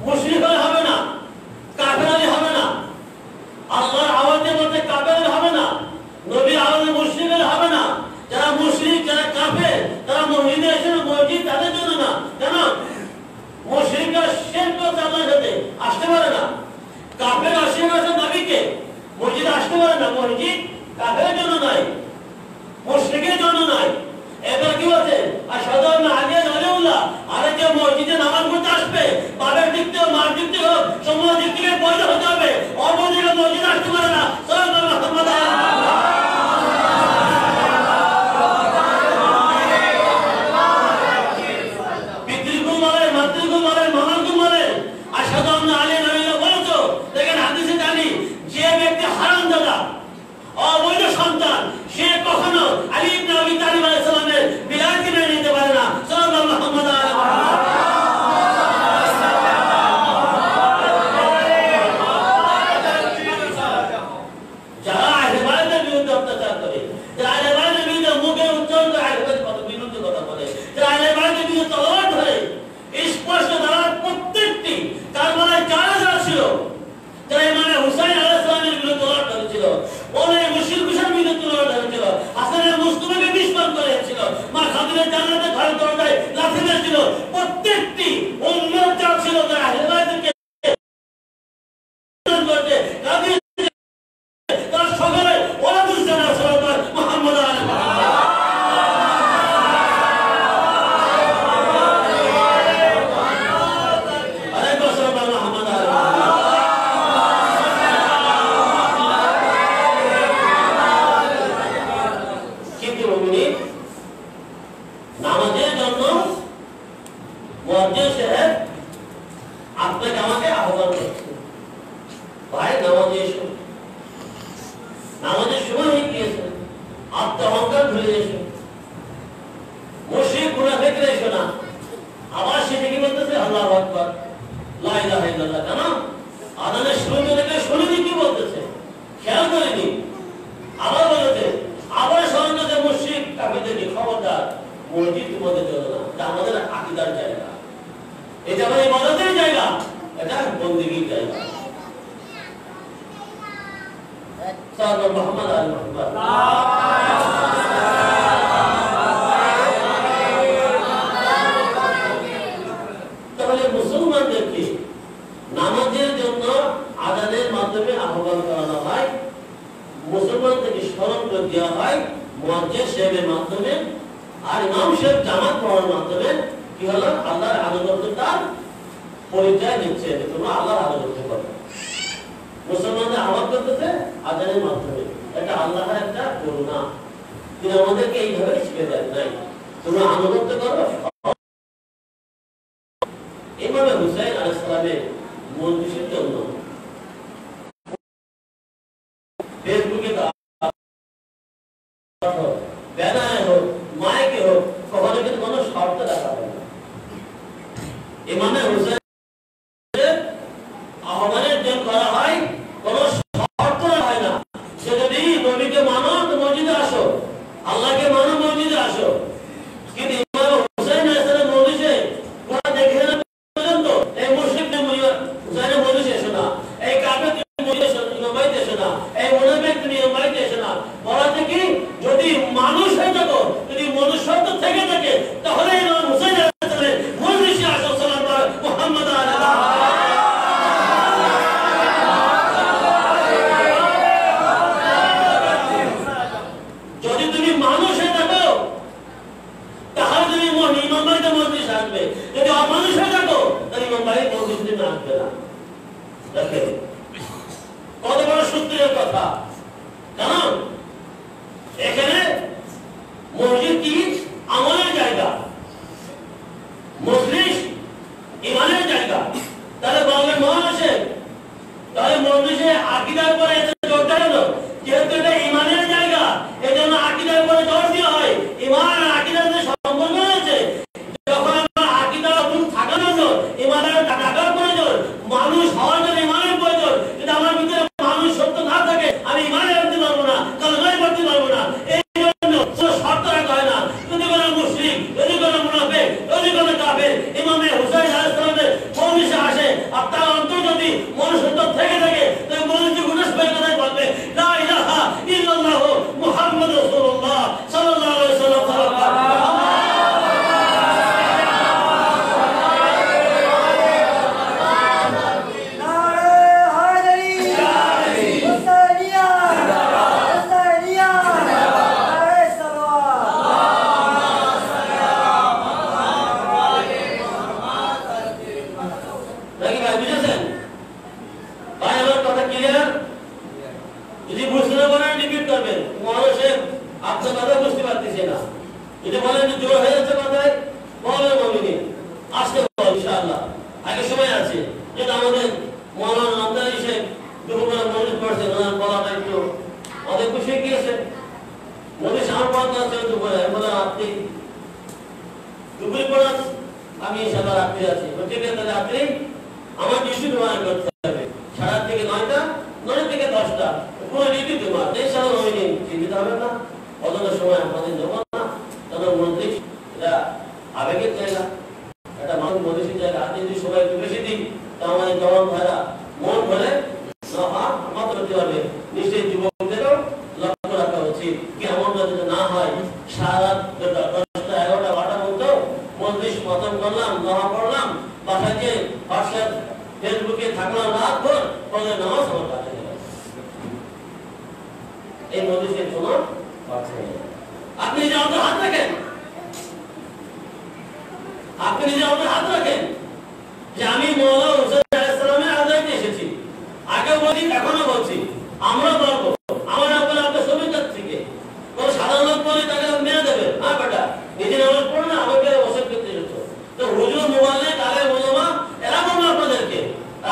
মুশরিক হবে না, কাফের হবে না, আল্লাহর আওয়াজের মধ্যে কাফের হবে না, নবীর আওয়াজে মুশরিক হবে না। যারা মুশরিক যারা কাফের তারা মসজিদে এসে মসজিদ তাদের জন্য না, জানো মুশরিকরা শিরক করতে আল্লাহর সাথে আসতে পারে না, কাফের অস্বীকার করে নবীকে মসজিদে আসতে পারে না। মসজিদ কাফেরের জন্য নয়, মুশরিকের জন্য নয়। এবার কি বলছে আশহাদু আন্না আলিয়ান ওয়ালিউল্লাহ, আরে যে মসজিদে নামাজ পড়তে আসবে বাবার দিক থেকে মার দিক থেকে সময় দিক থেকে বৈধ হতে হবে, অবৈধ মসজিদে আসতে পারে না। সাল্লাল্লাহু আলাইহি ওয়াসাল্লাম পিতৃকুল বলেন মাতৃকুল বলেন মামাকুল বলেন আশহাদু আন্না আলিয়ান ওয়ালিউল্লাহ বলছো। দেখেন হাদিসে জানি যে ব্যক্তি হারামজাদা অবৈধ সন্তান সে কখনো আলী ইবনে আবি তালিব আলাইহিস সালামের বিলাত মেনে নিতে পারে না। সাল্লাল্লাহু মুহাম্মদ আলা যারা আহলে বাইতের বিরুদ্ধে অত্যাচার করে, যারা আহলে বাইতের বিরুদ্ধে মুখে উচ্চারণ করে আহলে বাইতের বিরুদ্ধে কথা বলে, যারা আহলে বাইতের বিরুদ্ধে তলোয়ার ধরে স্পষ্ট তারা প্রত্যেকটি কারবালায় যারা ছিল, যারা ইমাম হুসাইন আলাইহিস সালামের বিরুদ্ধে তলোয়ার ধরেছিল, ওরে মুশরিকদের বিরুদ্ধে তলোয়ার ধরেছিল, হাসানের মুস্তাফাকে বিস্ফোরণ করেছিল, মা খাদিজার জান্নাতের ঘরের দরজায় লাথি মেরেছিল। প্রত্যেকটি উম্মত যা ছিল তারা আহলে বাইতকে করতে কাঁদিয়ে তারা সকলে ওরা বুঝতে না সাল্লাল্লাহু মুহাম্মদ আলা মুহাম্মদ। আলাইকুম আসসালাম মুহাম্মদ আলা নামাজের জন্য মুয়াজ্জিন সাহেব আপনাকে আমাকে আহ্বান করছে, ভাই নামাজে এসো, নামাজের সময় হয়ে গিয়েছে, আত্মহংকার ভুলে এসো, মুশরিক মুনাফিকরা এসো না। আবার সেটা কি বলতেছে আল্লাহু আকবার লা ইলাহা ইল্লাল্লাহ। জানো আযানের শুরুতে দেখে শুনিনি কি বলতেছে, খেয়াল করিনি। আবার বলেছে মসজিদ সাহেবের মাধ্যমে আর ইমাম সাহেব জামাত পড়ার মাধ্যমে কি হলো আল্লাহর আনুগত্যতার পরিচয় দিচ্ছে যে তোমরা আল্লাহর আনুগত্য করো। মুসলমানদের আওয়াজ করতেছে আজানের মাধ্যমে, এটা আল্লাহর একটা করুণা। তিনি আমাদেরকে এইভাবে শিখে দেন নাই, তোমরা আনুগত্য করো। ইমাম হুসাইন আলাইহিস সালামের মজলিসের জন্য ফেসবুকে ব্যানারে হোক মাইকে হোক কখনো কিন্তু কোনো শর্ত রাখা হয় না। ইমাম হুসাইনের আহ্বানের জন্য করা হয়, কোনো শর্ত রাখা হয় না। সে যদি নবীকে মানো তো মসজিদে আসো, আল্লাহকে মানো মসজিদে আসো। কিন্তু ইমাম হুসাইন আলাইহিস সালাম মজলিসে কোন দেখে না পর্যন্ত এই মুশরিকদের হুসাইনের মজলিসে এসো না, এই কাফেরদের মজলিসে বাইতে এসো না, এই মুনাফিকদের নিয়ে বাইতে এসো না। বলাতে কি যদি মানুষ হয়ে থাকো, যদি মনুষ্যত্ব থেকে থাকে তাহলে ইমাম হুসাইন আলাইহিস সালামের মজলিসে আসো, সালাম পড়ো মুহাম্মদ আলাইহি। যদি তুমি মানুষ হয়ে থাকো তাহলে তুমি ইমাম বাড়িতে মজলিসে আসবে, যদি অমানুষ হয়ে থাকো তাহলে ইমাম বাড়িতে মজলিসে তুমি আসবে না। দেখেন কত বড় সূত্রের কথা। কারণ এখানে মসজিদ কি আমলের জায়গা, মজলিস ইমানের জায়গা। তাহলে বলবেন মহানসে তাহলে মজলিসে আকীদার উপরে এত জোরটা কেন? যেহেতু এটা ইমানের জায়গা এই জন্য আকীদার উপরে জোর দেওয়া হয়। ইমান আর আকীদার যে সম্পর্ক রয়েছে, যখন আমরা আকীদা থাকার জন্য ইমানের টাকার প্রয়োজন, মানুষ হওয়ার জন্য ইমানের প্রয়োজন। যদি আমার ভিতরে মানুষ সত্য না থাকে আমি ইমানে আনতে পারবো না, কালেমায় পড়তে পারবো না। এই জন্য কোনো শর্ত রাখা হয় না। যদি কোনো মুশরিক, যদি কোনো মুনাফিক, যদি কোনো কাফের ইমাম হুসাইন আলাইহিস সালামের মজলিসে আসে আর তার অন্তর যদি মনুষ্যত্ব থেকে থাকে তাহলে মনুষ্য গুনাহ করে কথাই বলবে লা ইলাহা ইল্লাল্লাহ মুহাম্মাদুর রাসূলুল্লাহ সাল্লাল্লাহু আলাইহি ওয়াসাল্লাম। নাকি ভাই বুঝেছেন? ভাই আমার কথা ক্লিয়ার? যদি বুঝতে না পারেন রিপিট করবেন। মহানসে আপনার কথা বুঝতে পারতেছে না, যদি বলেন যে জোর হয়ে যাচ্ছে কথায় বলেন বলিনি আজকে ইনশাআল্লাহ আগে সময় আছে। যেটা আমাদের মৌলানা নামদার এসে দুপুরবেলা মজলিস পড়ছেন, ওনার বলাটা একটু আমাদের খুশি গিয়েছে। মজলিস আমার পড়া আছে দুপুরে, বলে আপনি দুপুরে পড়ান, আমি ইনশাআল্লাহ রাত্রি আছি। ঠিক আছে রাত্রি আমার ডিউটি তোমার করতে হবে, 7:30 থেকে 9টা, 9 থেকে 10টা পুরো ডিউটি তোমার। ইনশাআল্লাহ ওই দিন চিন্তা হবে না, অতটা সময় আমাদের নেব না। তবে মজলিস এটা আবেগের জায়গা, এটা মানুষ মজলিসের জায়গা। আপনি যদি সবাই একটু বেশি দিন তা আমাদের জওয়ান ভাইরা মন ভরে আমাদের করতে পারবে। নিশ্চয়ই যুবকদেরও লক্ষ্য রাখা উচিত কি এমন যদি না হয় সারা 10টা 11টা 12টা মতো মজলিস খতম করলাম, দোয়া পড়লাম, বাসায় যে হোয়াটসঅ্যাপ ফেসবুকে থাকলাম রাত ভর, পরে নামাজ আমার কাছে গেল। এই মজলিসের কোনো অর্থ নেই। আপনি নিজে আমাদের হাত রাখেন, আপনি নিজে আমাদের হাত রাখেন যে আমি মওলানা হুসাইন আলাইহিস সালামের আদায়তে এসেছি। আগে বলি এখনো বলছি, আমরা বলবো আমার আপনার আপনার সবিতার থেকে কোন সাধারণ লোক বলে তাকে মেরে দেবে। হ্যাঁ বেটা নিজে নামাজ পড়ো না, আমাকে ওসব করতে এসেছো। তো হুজুর মুবাল্লিগ আলেম উলামা এরা বলবো আপনাদেরকে,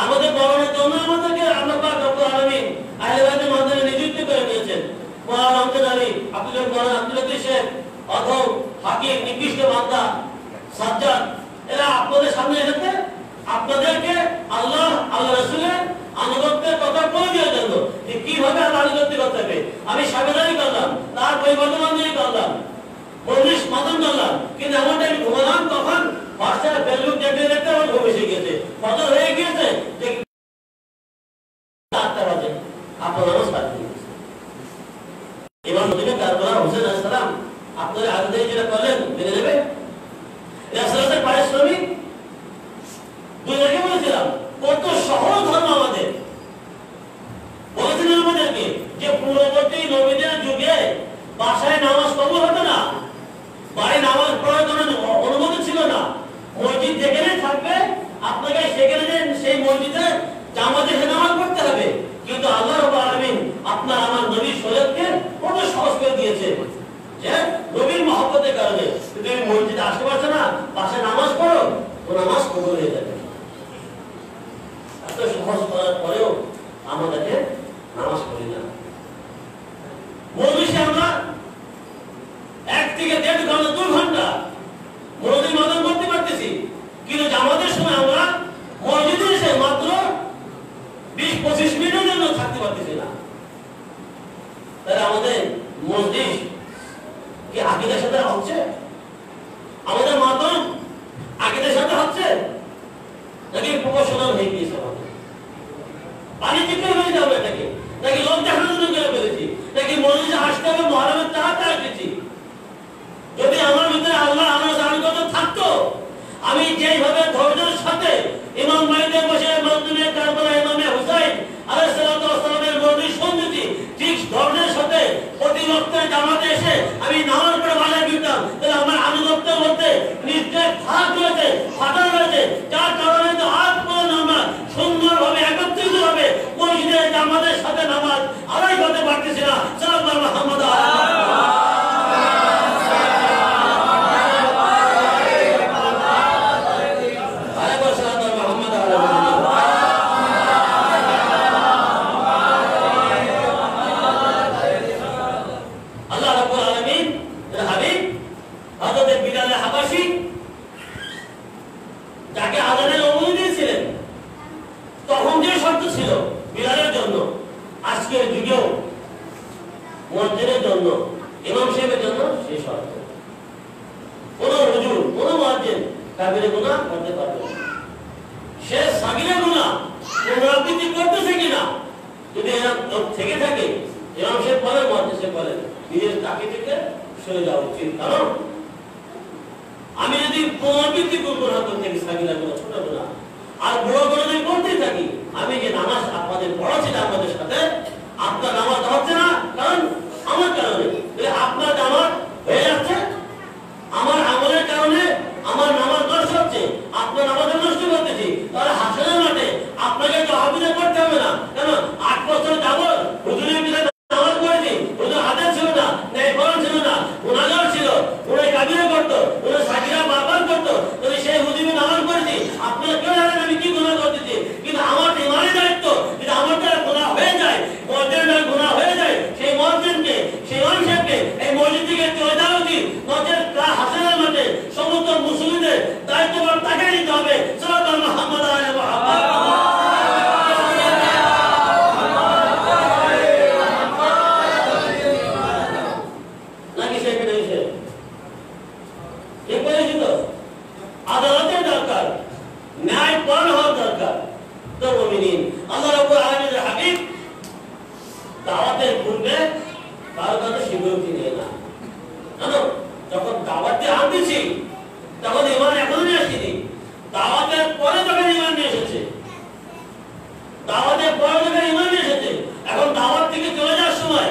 আমাদের বরণের জন্য আমাদেরকে আল্লাহ পাক রব্বুল আলামিন আহলে বাইতের মাধ্যমে নিযুক্ত করে নিয়েছেন। মওলানা আমজাদ আলী, আব্দুল মওলানা আব্দুল লতিফ শেখ, অথম হাকিম, নিকৃষ্ট বান্দা সাজ্জাদ, এরা আপনাদের সামনে এসেছে আপনাদেরকে আল্লাহ আল্লাহ রাসূলের আনুগত্যের কথা বলে দেওয়ার জন্য যে কিভাবে আল্লাহ আনুগত্য করতে হবে। আমি সাবেদারি করলাম, তার পরিবর্তন করলাম, মজলিস মাদন করলাম, কিন্তু এমন টাইম ঘুমালাম তখন হোয়াটসঅ্যাপ ফেসবুক দেখতে দেখতে আমার ঘুম এসে গিয়েছে, ফজর হয়ে গিয়েছে যে 8টা বাজে আপনার নামাজ বাদ দিয়ে গেছে। ইমাম কারবালার হুসাইন আলাইহিস সালাম আপনাদের আগে যেটা করলেন মেনে নেবে? রাসূলের পারিশ্রমিক দুই আগে বলেছিলাম কত সহজ ধর্ম আমাদের। বলেছিলেন আমাদেরকে যে পূর্ববর্তী নবীদের যুগে বাসায় নামাজ আমাদের নামাজ পড়তে হবে, কিন্তু আল্লাহ রাব্বুল আলামিন আপনার আমার নবীর শরীয়তকে কত সহজ করে দিয়েছে যে নবীর মহব্বতের কারণে তুমি মসজিদে আসতে পারছো না, পাশে নামাজ পড়ো, ও নামাজ কবুল হয়ে যাবে। এত সহজ করার পরেও আমাদেরকে নামাজ পড়ি না। মজলিসে আমরা 1 থেকে 1.5 ঘন্টা 2 ঘন্টা মসজিদ মাদন করতে পারতেছি, কিন্তু জামাতের সময় আমরা মসজিদে এসে মাত্র 20-25 মিনিটের জন্য থাকতে পারতেছি না। তাহলে আমাদের মসজিদ কি আকীদার সাথে হচ্ছে? আমাদের মাদন আকীদার সাথে হচ্ছে নাকি প্রফেশনাল হয়ে গিয়েছে? আমাদের বাণিজ্যিক হয়ে যাবে এটাকে, নাকি লোক দেখানোর জন্য করে ফেলেছি, নাকি মসজিদে আসতে হবে মহরমের চাঁদে আসছি? যদি আমার ভিতরে আল্লাহ আনুগত্য থাকতো, আমি যেইভাবে ধৈর্যের সাথে ইমাম বাড়িতে বসে মজদুমে কারবালা ইমামে হুসাইন আলাইহিস সালাতু ওয়াস সালামের মজলিস শুনতেছি, ঠিক ধৈর্যের সাথে প্রতি ওয়াক্তের জামাতে এসে আমি নামাজ পড়ে বাসায় ফিরতাম, তাহলে আমার আনুগত্যের মধ্যে নিশ্চয় ফাঁক রয়েছে, ফাটা রয়েছে, যার কারণে তো আজ পর্যন্ত আমরা সুন্দরভাবে একত্রিত ভাবে মসজিদে জামাতের সাথে নামাজ আদায় করতে পারতেছি না। সাল্লাল্লাহু মুহাম্মদ আমি যদি পুনরাবৃত্তি করবো না করতে সাকিনা কোনো ছোট না আর বড় বড় যদি করতে থাকি, আমি যে নামাজ আপনাদের পড়াচ্ছি আপনাদের সাথে, আপনার নামাজ হচ্ছে না, কারণ আমার কারণে আপনার নামাজ হয়ে যাচ্ছে, আমার আমলের কারণে আমার নামাজ নষ্ট হচ্ছে, আপনার নামাজ নষ্ট করতেছি। তাহলে হাসনের মাঠে আপনাকে তো হাফিজা করতে হবে না, কেন 8 বছর যাবত হুজুরের পিছনে নামাজ পড়েছি, হুজুর হাতে ছিল না, নেফরন ছিল না, গুনাহগার ছিল, ওরা কাবিরা করতো, ওরা সাকিরা বারবার করতো, যদি সেই হুজুরে নামাজ পড়েছি, আপনারা কেউ জানেন আমি কি গুনাহ করতেছি, কিন্তু আমার ইমানের দায়িত্ব, যদি আমার দ্বারা গুনাহ হয়ে যায়, মসজিদের গুনাহ হয়ে যায়, সেই মসজিদকে, সেই মানুষকে এই মসজিদ থেকে চলে যাওয়া উচিত, নচেত তার হাসনের মাঠে সমস্ত মুসলিমদের দায়িত্বভার তাকে নিতে হবে। সাল্লাল্লাহু মুহাম্মদ আলাইহি ওয়া সাল্লাম আদালতের দরকার, ন্যায় পালন হওয়ার দরকার। তো মুমিনিন, আল্লাহ রাব্বুল আলামিনের হাবিব দাওয়াতের পূর্বে কারো কাছে স্বীকৃতি নেয় না। জানো, যখন দাওয়াতে আনতেছি তখন ইমান এখনো নিয়ে আসেনি, দাওয়াতের পরে যখন ইমান নিয়ে এসেছে, দাওয়াতের পরে যখন ইমান নিয়ে এসেছে, এখন দাওয়াত থেকে চলে যাওয়ার সময়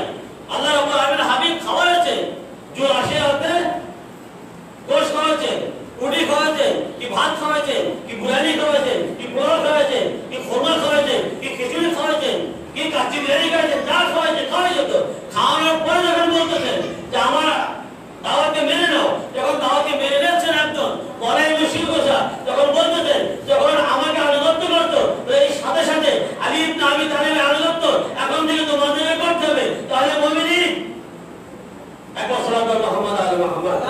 আল্লাহ রাব্বুল আলামিনের হাবিব খাওয়াইছেন, জোর আসে হতে গোশ খাওয়াইছেন, রুটি খাওয়াইছেন, কি ভাত খাওয়াইছেন, কি বিরিয়ানি খাওয়াইছেন, কি পোলাও খাওয়াইছেন, কি খুরমা খাওয়াইছেন, কি খিচুড়ি খাওয়াইছেন, কি কাচ্চি বিরিয়ানি খাওয়াইছেন, যা খাওয়াইছেন খাওয়াই যেত। খাওয়ানোর পরে যখন বলতেছেন যে আমার দাওয়াতকে মেনে নাও, যখন দাওয়াতকে মেনে নিচ্ছেন একজন মলাই মুশরিক গোসা, যখন বলতেছেন যখন আমাকে আনুগত্য করতো, এই সাথে সাথে আলী ইবনে আবি তালিবের আনুগত্য এখন থেকে তোমাদের করতে হবে। তাহলে মুমিনিন একবার সাল্লাল্লাহু মুহাম্মদ আলাইহি মুহাম্মদ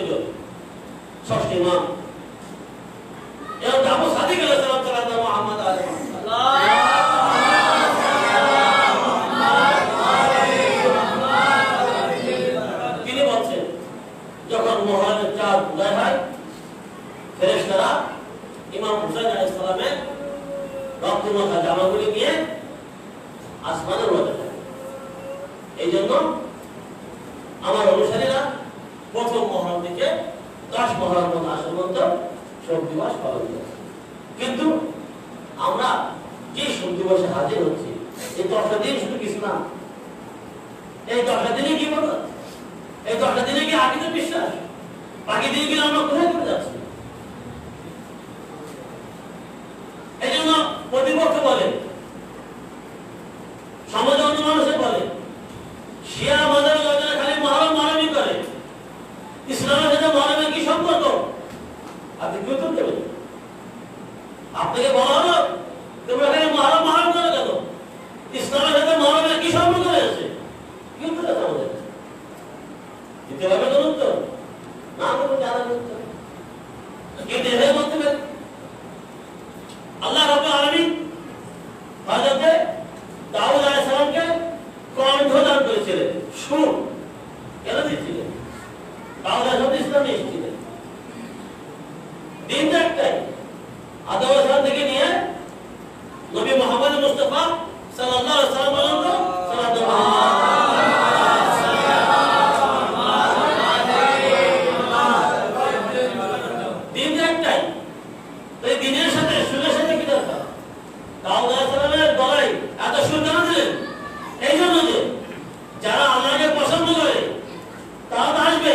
কয়জন? 6টি ইমাম। এবং আবু সাদিক আলাইহিস সালাম তাআলা মুহাম্মদ আলাইহিস তিনি বলছেন যখন মুহররমের চাঁদ উদয় হয় ফেরেশতারা ইমাম হুসাইন আলাইহিস সালামের রক্তমাখা জামাগুলি নিয়ে আসমানে উড়াতে থাকে। এই জন্য আমার অনুসারীরা প্রথম মহরম থেকে 10 মহরম আসর পর্যন্ত শোক দিবস পালন করে। কিন্তু আমরা যে শোক দিবসে হাজির হচ্ছি এই 10টা দিন শুধু কিছু না, এই 10টা দিনে কি বলো, এই 10টা দিনে কি আকিদা বিশ্বাস, বাকি দিনগুলো আমরা কোথায় করে যাচ্ছি? এই জন্য প্রতিপক্ষ বলে, সমাজে অন্য মানুষে বলে শিয়া মাজার লোকেরা খালি মহরম মানবী করে, ইসলামের সাথে মহরমের কি সম্পর্ক? আপনি কি উত্তর দেবেন? আপনাকে বলা হলো তোমরা খালি মহরম মানব করে কেন, ইসলামের সাথে মহরমের কি সম্পর্ক রয়েছে? কি উত্তর আছে আমাদের? দিতে পারবে কোন উত্তর? না কোনো জানার উত্তর কিন্তু এভাবে বলতে পারে আল্লাহ রাব্বুল আলামিন হযরত দাউদ আলাইহিস সালামকে কণ্ঠ দান করেছিলেন, সুর কেন দিয়েছিলেন? দাউদ আলাইহিস সালাম ইসলামে এসেছিলেন। দিন একটাই, আদম আলাইহিস সালাম থেকে নিয়ে নবী মুহাম্মদ মুস্তাফা সাল্লাল্লাহু আলাইহি ওয়াসাল্লাম পর্যন্ত দিন একটাই। এই দিনের সাথে সুরের সাথে কি দরকার? দাউদ আলাইহিস সালামের গলায় এত সুর কেন দিলেন? এই জন্য যে যারা আল্লাহকে পছন্দ করে তারা তো আসবে,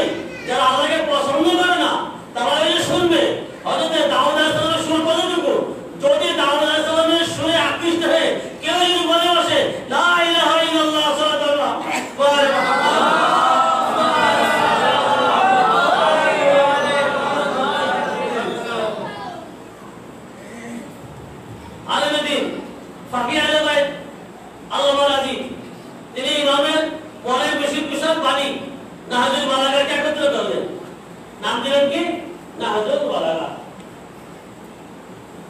যারা আল্লাহকে পছন্দ করে না তারা এসে শুনবে। হযরত দাউদ আলাইহিস সালামের সুর কতটুকু? যদি দাউদ আলাইহিস সালামের সুরে আকৃষ্ট হয়ে কেউ যদি বলে বসে লা ইলাহা ইল্লাল্লাহ সাল্লাল্লাহু আলাইহি আলমদিন ফাকিহ আলমাই আল্লামা রাজি তিনি ইমামের পরের বেশি বিশাল বাণী নাহজুল বালাগাকে একত্র করলেন, নাম দিলেন কি? নাহজুল বালাগা।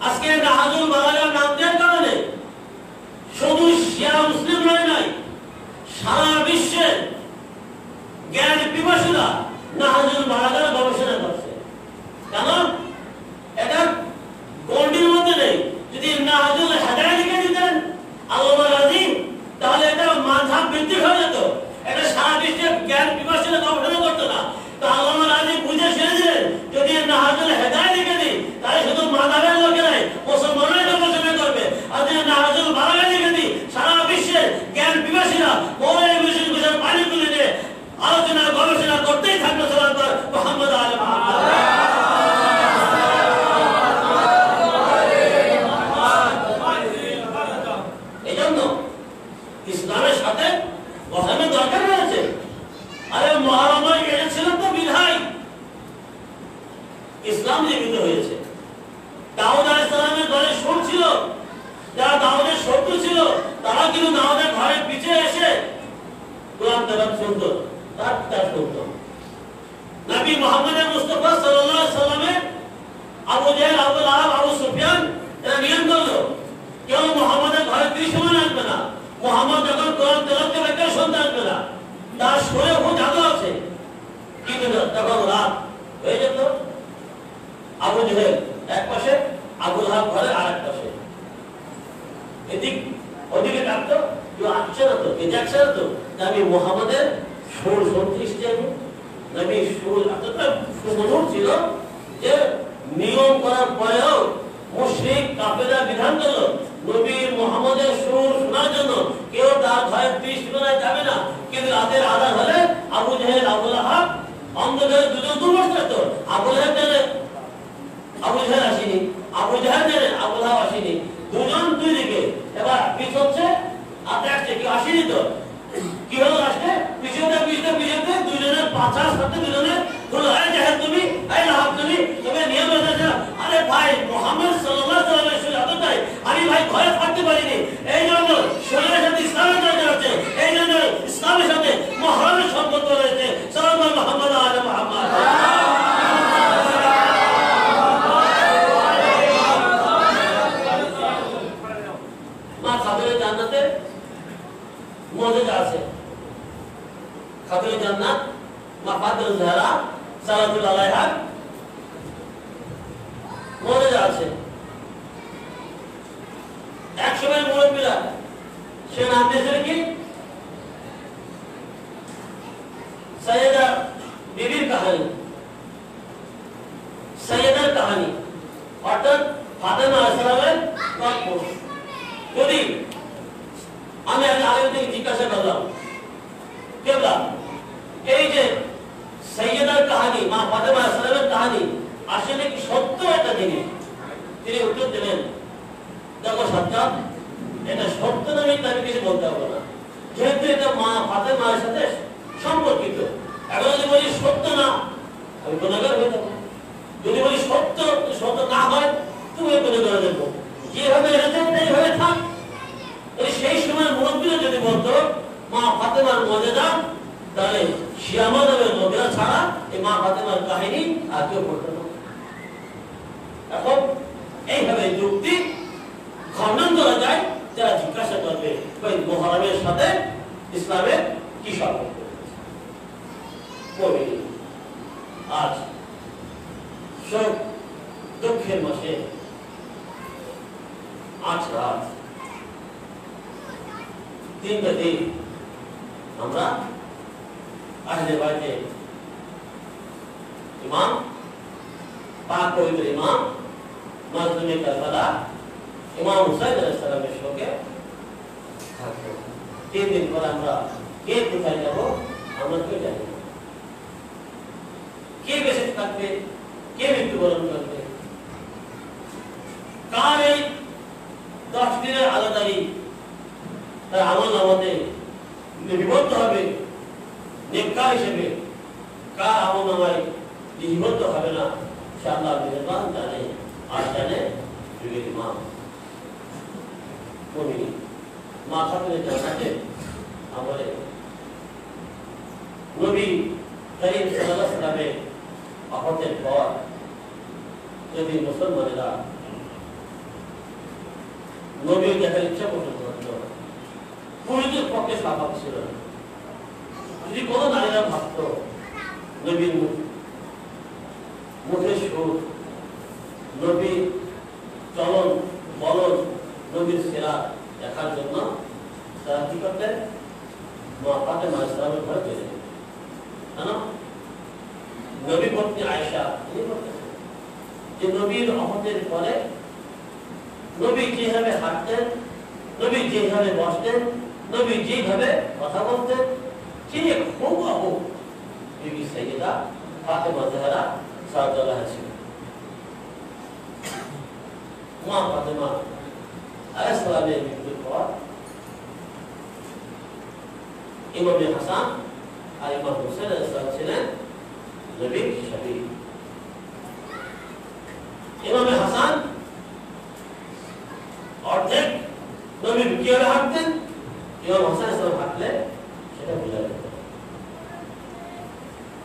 আজকে নাহজুল বালাগার নাম দেওয়ার কারণে শুধু শিয়া মুসলিম নয়, সারা বিশ্বের জ্ঞান পিপাসুরা নাহজুল বালাগার গবেষণা করছে। কেন? এটা গণ্ডির মধ্যে নেই। যদি নাহজুল হাদায়া লিখে দিতেন আল্লামা রাজি তাহলে এটা মাযহাব ভিত্তিক হয়ে যেত, এটা সারা বিশ্বের জ্ঞান পিপাসুরা গবেষণা করতো না। তো আল্লামা রাজি বুঝে ছেড়েছিলেন যদি নাহজুল হাদায়া লিখে দিই তাহলে শুধু মাযহাবের লোকেরাই মুসলমানরাই গবেষণা করবে, আর যদি নাহজুল বালাগা লিখে দিই সারা বিশ্বের জ্ঞান পিপাসীরা মৌলানা মুশরিক বিশাল পানি তুলে নিয়ে আলোচনা গবেষণা করতেই থাকবে। সাল্লাল্লাহু মুহাম্মদ আলী মুহাম্মদ। ইসলামের সাথে মহরমের দরকার রয়েছে। আরে মহরমের এসেছিল তো বিধায় ইসলাম জীবিত হয়েছে। দাউদ আলাইহিস সালামের ঘরে সুর ছিল, যারা দাউদের শত্রু ছিল তারা কিন্তু দাউদের ঘরের পিছে এসে কোরআন তেলাওয়াত শুনত, তার কিতাব শুনত। নবী মুহাম্মদ মুস্তাফা সাল্লাল্লাহু আলাইহি সাল্লামের আবু জাহেল, আবু লাহাব, আবু সুফিয়ান এরা নিয়ম করলো কেউ মুহাম্মদের ঘরে দৃশ্যমান আসবে না, মুহাম্মদ যখন কোরআন তেলাওয়াত করবে কেউ শুনতে আসবে না, তার সুরে খুব জাদু আছে। কিন্তু তখন রাত হয়ে যেত, আবু জাহেল এক পাশে, আবু লাহাব ঘরে আরেক পাশে, এদিক ওদিকে ডাকতো, কেউ আসছে না তো, কে যাচ্ছে না তো, আমি মুহাম্মদের সুর শুনতে এসেছি। নবী সুর এতটা সুমধুর ছিল যে নিয়ম করার পরেও মুশরিক কাফেররা বিধান করলো নবীর মুহাম্মদের সুর শোনার জন্য কেউ তার ঘরের দৃষ্টিকোণায় যাবে না। কিন্তু রাতের আধার হলে আবু জাহেল, আবু লাহাব অন্ধকারে দুজন দুর্বল থাকতো। আবু লাহাব জানে আবু জাহেল আসেনি, আবু জাহেল জানে আবু লাহাব আসেনি, দুজন দুই দিকে। এবার পিছ হচ্ছে আর দেখছে কেউ আসেনি তো কি হলো, আসলে পিছনে দুজনের পাছার সাথে দুজনের হলো, আরে জাহেল তুমি, আরে লাহাব তুমি, তবে নিয়ম হয়েছে। আরে ভাই মুহাম্মদ সাল্লাল্লাহু আলাইহি ওয়াসাল্লামের আদতাই আমি ভাই ঘরে থাকতে পারিনি, এই জন্য শরীরের সাথে ইসলামের দরকার আছে, এই জন্য ইসলামের সাথে মুহররমের সম্পর্ক রয়েছে। সাল্লাল্লাহু মুহাম্মদ আলী মুহাম্মদ। খাতুন জান্নাত মা ফাতেমা জাহরা সালাতুল্লাহ আলাইহা মর্যাদা আছে। একসময় মুরব্বীরা সে নাম দিয়েছিল কি সৈয়দা বিবির কাহিনী, সৈয়দার কাহিনী, অর্থাৎ ফাতেমা আলাইহিস সালামের গল্প। যদি আমি আগে থেকে জিজ্ঞাসা করলাম কেবলা এই যে সৈয়দার কাহিনী মা ফাতেমা আলাইহিস সালামের কাহিনী আসলে কি সত্য একটা জিনিস, তিনি উত্তর দিলেন দেখো সাজ্জাদ, এটা সত্য না মিথ্যা আমি কিছু বলতে পারবো না, যেহেতু এটা মা ফাতেমার সাথে সম্পর্কিত। এখন যদি বলি সত্য না আমি গুনাহগার হয়ে যাবো, যদি বলি সত্য সত্য না হয় তুমি গুনাহগার হয়ে যাবো। যেভাবে এনেছে এইভাবে থাক। সেই সময় মুরব্বীরা যদি বলতো মা ফাতেমার মর্যাদা, তাহলে শিয়ামা নামের নবীরা ছাড়া এই মা ফাতেমার কাহিনী আর কেউ বলতো না। এখন এইভাবে যুক্তি খণ্ডন করা যায়। যারা জিজ্ঞাসা করবে ওই মুহররমের সাথে ইসলামের কি সম্পর্ক, আজ সব দুঃখের মাসে 8 রাত 3টা দিন আমরা আহলে বাইতে ইমাম পাক পবিত্র ইমাম মাজলুমে কারবালা ইমাম হুসাইন আলাইহিস সালামের সঙ্গে থাকবো। 3 দিন পর আমরা কে কোথায় যাবো আমরা কেউ জানি না। কে বেঁচে থাকবে, কে মৃত্যুবরণ করবে, কার এই 10 দিনের আলাদারি তার আমল নামাতে লিপিবদ্ধ হবে নেককার হিসেবে, কার আমল নামায় লিপিবদ্ধ হবে না সে আল্লাহ মেহেরবান জানে। আর জানে যুগের ইমাম মুমিন মা ফাতেমা জান্নাতের আমলে নবী করিম সাল্লাল্লাহু আলাইহি ওয়াসাল্লামের ওয়াফাতের পর যদি মুসলমানেরা নবী দেখার ইচ্ছা পোষণ করত, পুরুষদের পক্ষে স্বাভাবিক ছিল না। যদি কোনো নারীরা ভাবত নবীর মুখে সুর, নবীর চলন বলন, নবীর সেরা দেখার জন্য তারা কি করতেন মা ফাতেমা আলাইহিস সালামের ঘরে চলে যেতেন। কেন? নবী পত্নী আয়েশা তিনি বলতেন যে নবীর ওফাতের পরে নবী যেভাবে হাঁটতেন, নবী যেভাবে বসতেন, নবী যেভাবে কথা বলতেন, তিনি হুবহু বিবি সাইয়্যিদা ফাতেমা জাহরা সালাতুল্লাহ ছিল। মা ফাতেমা আলাইহিস সালামের মৃত্যুর পর ইমাম হাসান আর ইমাম হুসাইন আলাইহিস সালাম ছিলেন নবীর শাফি। ইমাম হাসান অর্ধেক নবী কিভাবে হাঁটতেন, ইমাম হাসান হাঁটলে সেটা বোঝা যেত।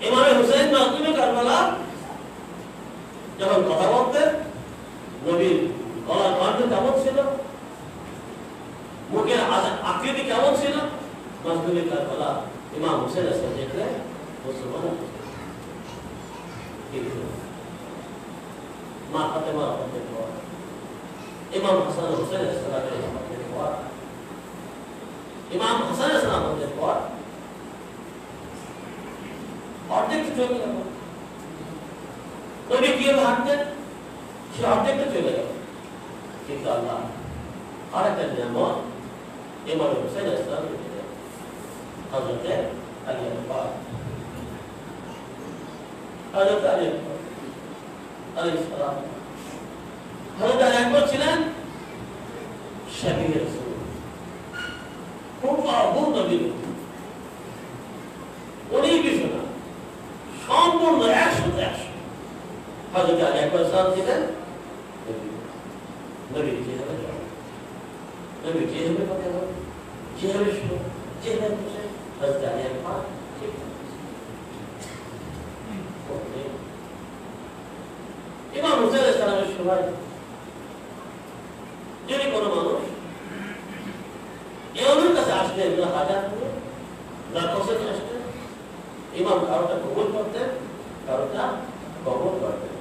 ইমাম হুসাইন মাজলুমে কারবালা যখন কথা বলতেন নবীর গলার কণ্ঠ কেমন ছিল, মুখের আকৃতি কেমন ছিল, মাজলুমে কারবালা ইমাম হুসাইন দেখলে মুসলমান মা ফাতেমার ওফাতের পর ইমাম হাসান হুসাইন আলাইহিসসালামের ওফাতের পর ইমাম হাসান আলাইহিসসালামের পর অর্ধেক চলে গেল। নবী কিভাবে হাঁটতেন সে অর্ধেকটা চলে গেল। কিন্তু আল্লাহ আরেকটা নিয়ামত ইমাম হুসাইন আলাইহিসসালামকে দিলেন, হযরত আলী পাক। হযরত আলী আলাইহিস সালাম হযরত আলী আকবর ছিলেন শাফিঈ রাসূল, খুব আবুল নবী, উনি কিছু না সম্পূর্ণ 100% হযরত আলী আকবর সাহেব ছিলেন নবী যেভাবে চলেন, নবী যেভাবে কথা বলেন, যেভাবে শুনেন, যেভাবে বসেন, হযরত আলী আকবর ঠিক ইমাম হুসাইন আলাইহিস সালামের সময় যদি কোনো মানুষ ইমামের কাছে আসতেন হাজার করে দরখাস্ত আসতেন ইমাম কারোটা কবুল করতেন, কারোটা কবুল করতেন।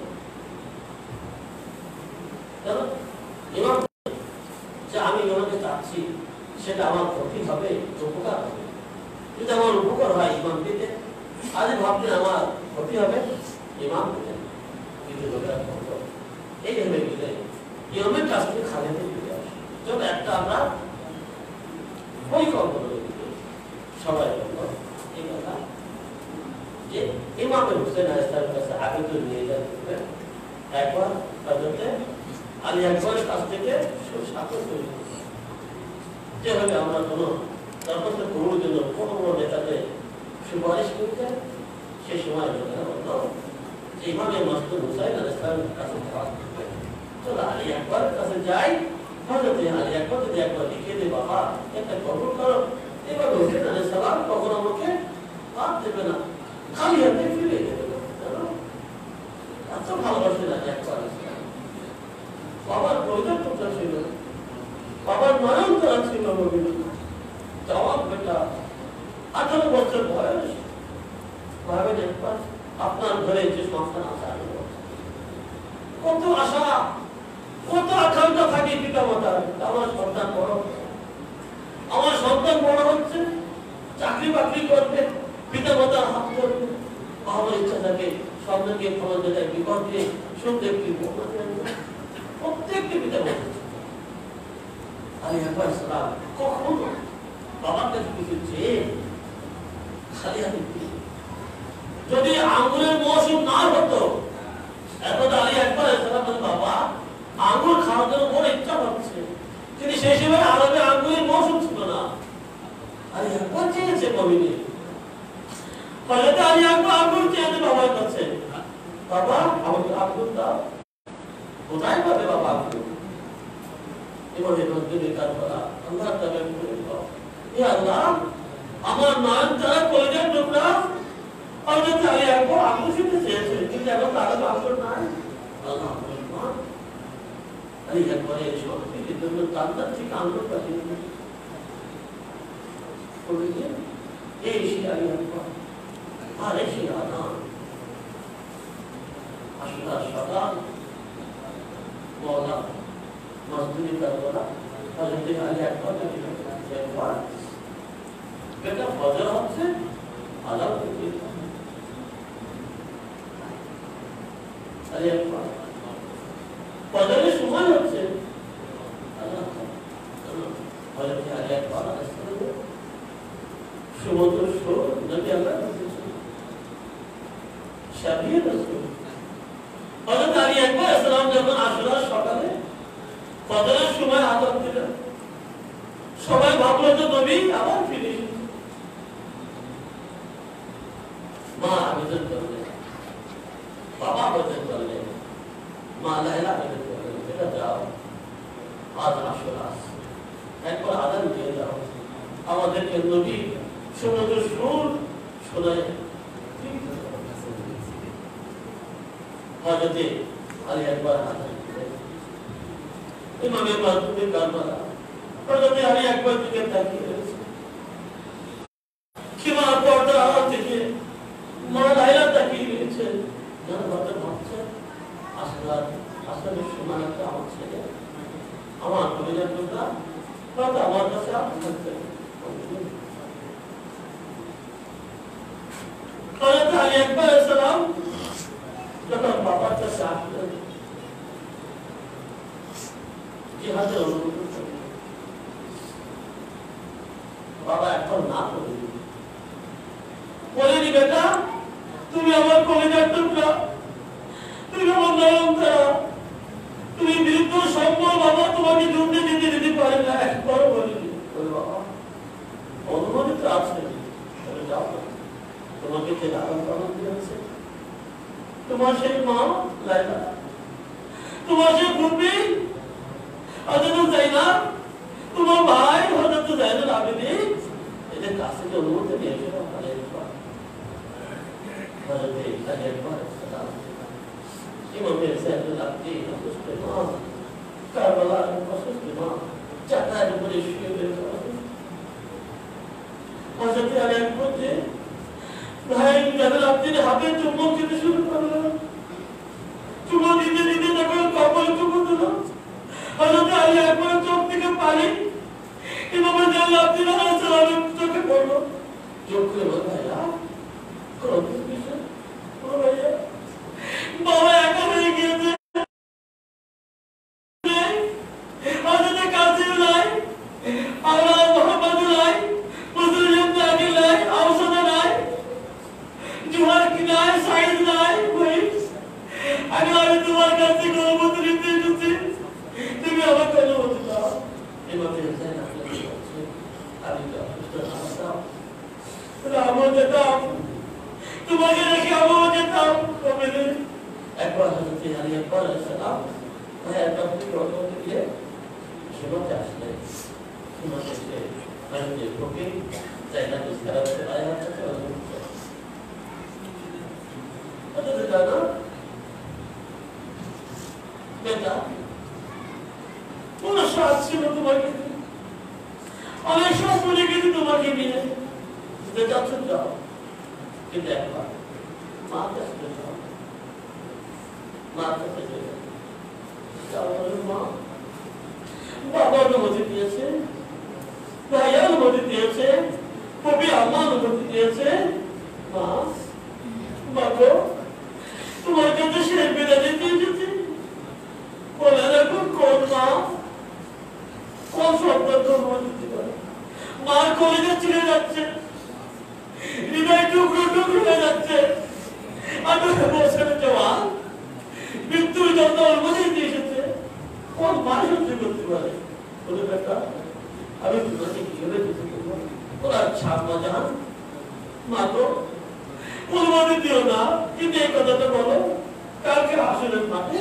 ইমাম যে আমি ইমামকে চাচ্ছি সেটা আমার ক্ষতি হবে, উপকার হবে। যদি আমার উপকার হয় ইমাম দিতে, আজ ভাবলেন আমার ক্ষতি হবে, ইমাম দিতেন। কিন্তু লোকেরা করতো এইভাবে গেলে ইমামের কাছ থেকে খালেতে ফিরে আসে। যখন একটা আমরা পরিকল্পনা সবাই বললো এই কথা যে ইমামে হুসেন আলাইহিস কাছে আগে তো নিয়ে যাবে, একবার হযরতে আলী আকবরের কাছ থেকে সাথে তৈরি করবে। যেভাবে আমরা কোনো দরখাস্ত করবো জন্য কোনো বড় নেতাদের সুপারিশ করতে, সে সময় লোকেরা বললো যে ইমামে মাসুদ হুসাইন আলাইহিস কাছে যাওয়া করবে, চলো আলী আকবরের কাছে যাই। হযরতে আলী আকবর যদি একবার লিখে দে বাবা একটা কবুল করো, এবার হুসেন আলাইহিস সালাম কখনো আমাকে বাদ দেবে না, খালি হাতে ফিরে যেতে হবে। এত ভালোবাসে না একবার বাবার প্রয়োজন কোথা ছিল, বাবার নয়ন করা ছিল জবাব বেটা 18 বছর বয়স, ভাবেন একবার আপনার ঘরে যে সন্তান আছে, কত আশা কত আকাঙ্ক্ষা থাকে পিতা মাতার, আমার সন্তান বড়, আমার সন্তান বড় হচ্ছে, চাকরি বাকরি করবে, পিতা মাতার হাত ধরবে, আমার ইচ্ছা থাকে সন্তানকে ফলন যেটা বিপদে শুনতে কি প্রত্যেকটি পিতা মাতা আলী আকবর সালাম কখনো বাবার কাছে কিছু চেয়ে খালি হাতে যদি আঙ্গুরের মৌসুম না হতো, এখন আলী আকবর সালাম বাবা আঙ্গুর খাওয়ার জন্য বড় ইচ্ছা হচ্ছে, কিন্তু সেই সময় আরবে আঙ্গুরের মৌসুম ছিল না। আলী আকবর চেয়েছে কবিনি, হযরত আলী আকবর আঙ্গুর চেয়েছে বাবার কাছে, বাবা আমাকে আঙ্গুর দাও। কোথায় পাবে বাবা আঙ্গুর? এবার আল্লাহ তাআলা বলেন, হে আল্লাহ আমার নয়ন তারা কলিজার টুকরা হযরত আলী আকবর আঙ্গুর খেতে চেয়েছে, কিন্তু এখন তার আঙ্গুর নাই। আল্লাহ বলেন আলী আকবরের শক্তির জন্য তার থেকে আঙ্গুর পাঠিয়ে দিলেন। এই সে আলী আকবর আর এই সে আদান আসলে সকাল বলা মজদুরি করবো হযরত আলী আকবর বেটা ফজর হচ্ছে আলাদা আলী আকবর ফজরের সময় হচ্ছে হযরত আলী আকবর সমুদ্র সুর নবী আল্লাহ শাবিয়ে রাসূল হযরত আলী আকবর সালাম যখন আশুরার সকালে ফজরের সময় আযান দিলেন, সবাই ভাবলো যে নবী আবার ফিরে এসেছেন। মা আবেদন করলেন, বাবা আবেদন করলেন, মা লাইলা আবেদন করলেন, বেটা যাও আজ আশুরা একবার আযান দিয়ে যাও, আমাদেরকে নবী সমুদ্র সুর শোনায়। হযরত আলী আকবর আযান দিলেন, ইমামে মাসুদের কারবালা হযরত আলী আকবর দিকে তাকিয়ে রয়েছে, কিমা পর্দা আড়াল থেকে মা লাইলা তাকিয়ে রয়েছে, যেন হয়তো ভাবছে আসলে সময় একটা আমার ছেলে, আমার কলিজার টুকরা হয়তো আমার কাছে থাকবে। হযরত আলী আকবর সালাম যখন বাবার কাছে আসলেন, জিহাদের অনুরোধ করলেন, বাবা এখন না বলেনি বেটা তুমি আমার কলিজার টুকরা, তুমি আমার নয়ন তারা, তুমি বিরুদ্ধ সম্ভব বাবা তোমাকে যুদ্ধে দিতে পারে না, একবার বলিনি। বাবা অনুমোদিত আছে, যাও তোমাকে যে লালন পালন দিয়েছে, তোমার সেই মা লাইলা, তোমার সেই ভূমি হযরত যায়নাব, তোমার ভাই হযরত যায়নুল আবেদিন, এদের কাছ থেকে অনুমতি নিয়ে এসে হযরত আলী আকবর সালাম ইমামে সাইদুল আবদিন অসুস্থ মা, কারবালার অসুস্থ মা, চাকার উপরে শুয়ে রয়েছে হযরত আলী আকবর যে ভাই যাদের আপনি হাতে চুম্বক দিতে শুরু করলো, চুম্বক দিতে দিতে যখন কপালে চুম্বক দিল, হযরত আলী একবার চোখ থেকে পানি এভাবে জানলে আপনি চোখে পড়লো। চোখ খুলে বল ভাইয়া বাবা একা হয়ে গিয়েছে, তোমাকে রেখে আমিও যেতাম। একবার হযরত আলী আকবর সালাম ভাইয়ের কাছে রওনা দিয়ে সেবাতে আসলেন। সেবাতে এসে ভাইকে ঢোকে জায়গাতে খারাপ আয় হাতে দাদা বেটা কোন সাথ ছিল তোমাকে, অনেক সব বলে গেছি তোমাকে নিয়ে যাচ্ছ যাও, কিন্তু একবার মা কাছে যাও, মা কাছে যাও, মা বাবা অনুমতি দিয়েছে, ভাইয়া অনুমতি দিয়েছে, কবি আম্মা অনুমতি দিয়েছে, মা বাবা তোমার কাছে সে বিদায় দিতে এসেছি। বলে রাখো কোন মা কোন সন্তান অনুমতি দিতে পারে। মার কলিজা ছিঁড়ে যাচ্ছে, হৃদয় টুকরো টুকরো হয়ে যাচ্ছে, আমি বছরের জওয়ান মৃত্যুর জন্য অনুমতি দিয়ে এসেছে, কোন মা সহ্য করতে পারে? বলে বেটা আমি তোমাকে কিভাবে দিতে পারবো? ওরা ছাপা যান মা তো অনুমতি দিও না, কিন্তু এই কথাটা বলো কালকে আসলের মাঠে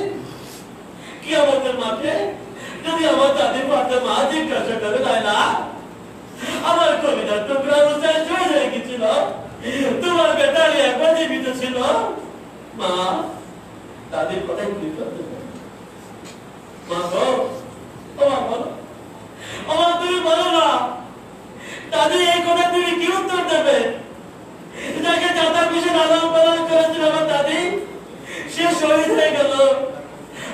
কিয়ামতের মাঠে যদি আমার দাদি ফাতেমা জিজ্ঞাসা করে লায়লা আমার কবিতার টুকরা রোজায় জয় হয়ে গেছিল, তোমার বেটা আলী একবার জীবিত ছিল, মা দাদির কথাই কি করতে পারে? মা গো তোমার বলো, আমার তুমি বলো না দাদি এই কথা তুমি কি উত্তর দেবে? যাকে যাতার পিছনে লালন পালন করেছিল আমার দাদি সে শহীদ হয়ে গেল,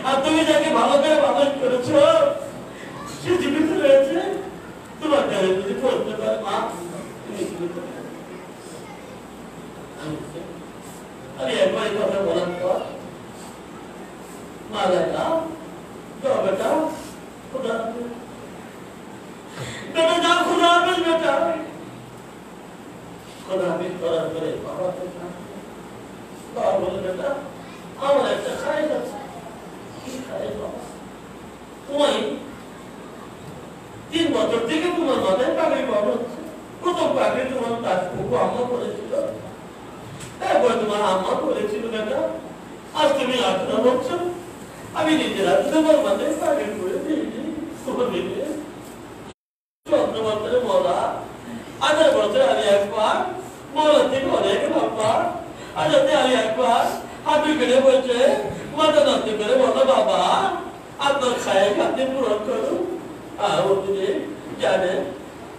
আর তুমি যাকে ভালো করে পালন করেছ সে জীবিত রয়েছে। তোমার কাছে যদি বলতে পারে মা তুমি জীবিত, আমি একবার কথা বলার পর মা বেটা বেটা খোদা বেটা যাও, খোদা হাফেজ বেটা। খোদা হাফেজ করার পরে বাবা বলে বেটা আমার একটা খায়েশ আছে। কি খায়েশ বাবা? তোমায় 3 বছর থেকে তোমার মাথায় পাগড়ি পাওয়া হচ্ছে, প্রথম পাগড়ি তোমার আম্মা করেছিল, তারপরে তোমার আম্মা করেছিল বেটা, আজ তুমি 18 বছর আমি নিজের হাতে তোমার মাথায় পাগড়ি করে দিয়েছি। তোমার মেয়ে 14 বছরে মরা, 18 বছরে আমি একবার মরা থেকে অনেক নাম্বার, আজ আমি একবার হাঁটু কেটে বলছে মাথা নাচতে করে বলো বাবা আপনার খায় খাতে পূরণ করুন। আর ওদিনে জানে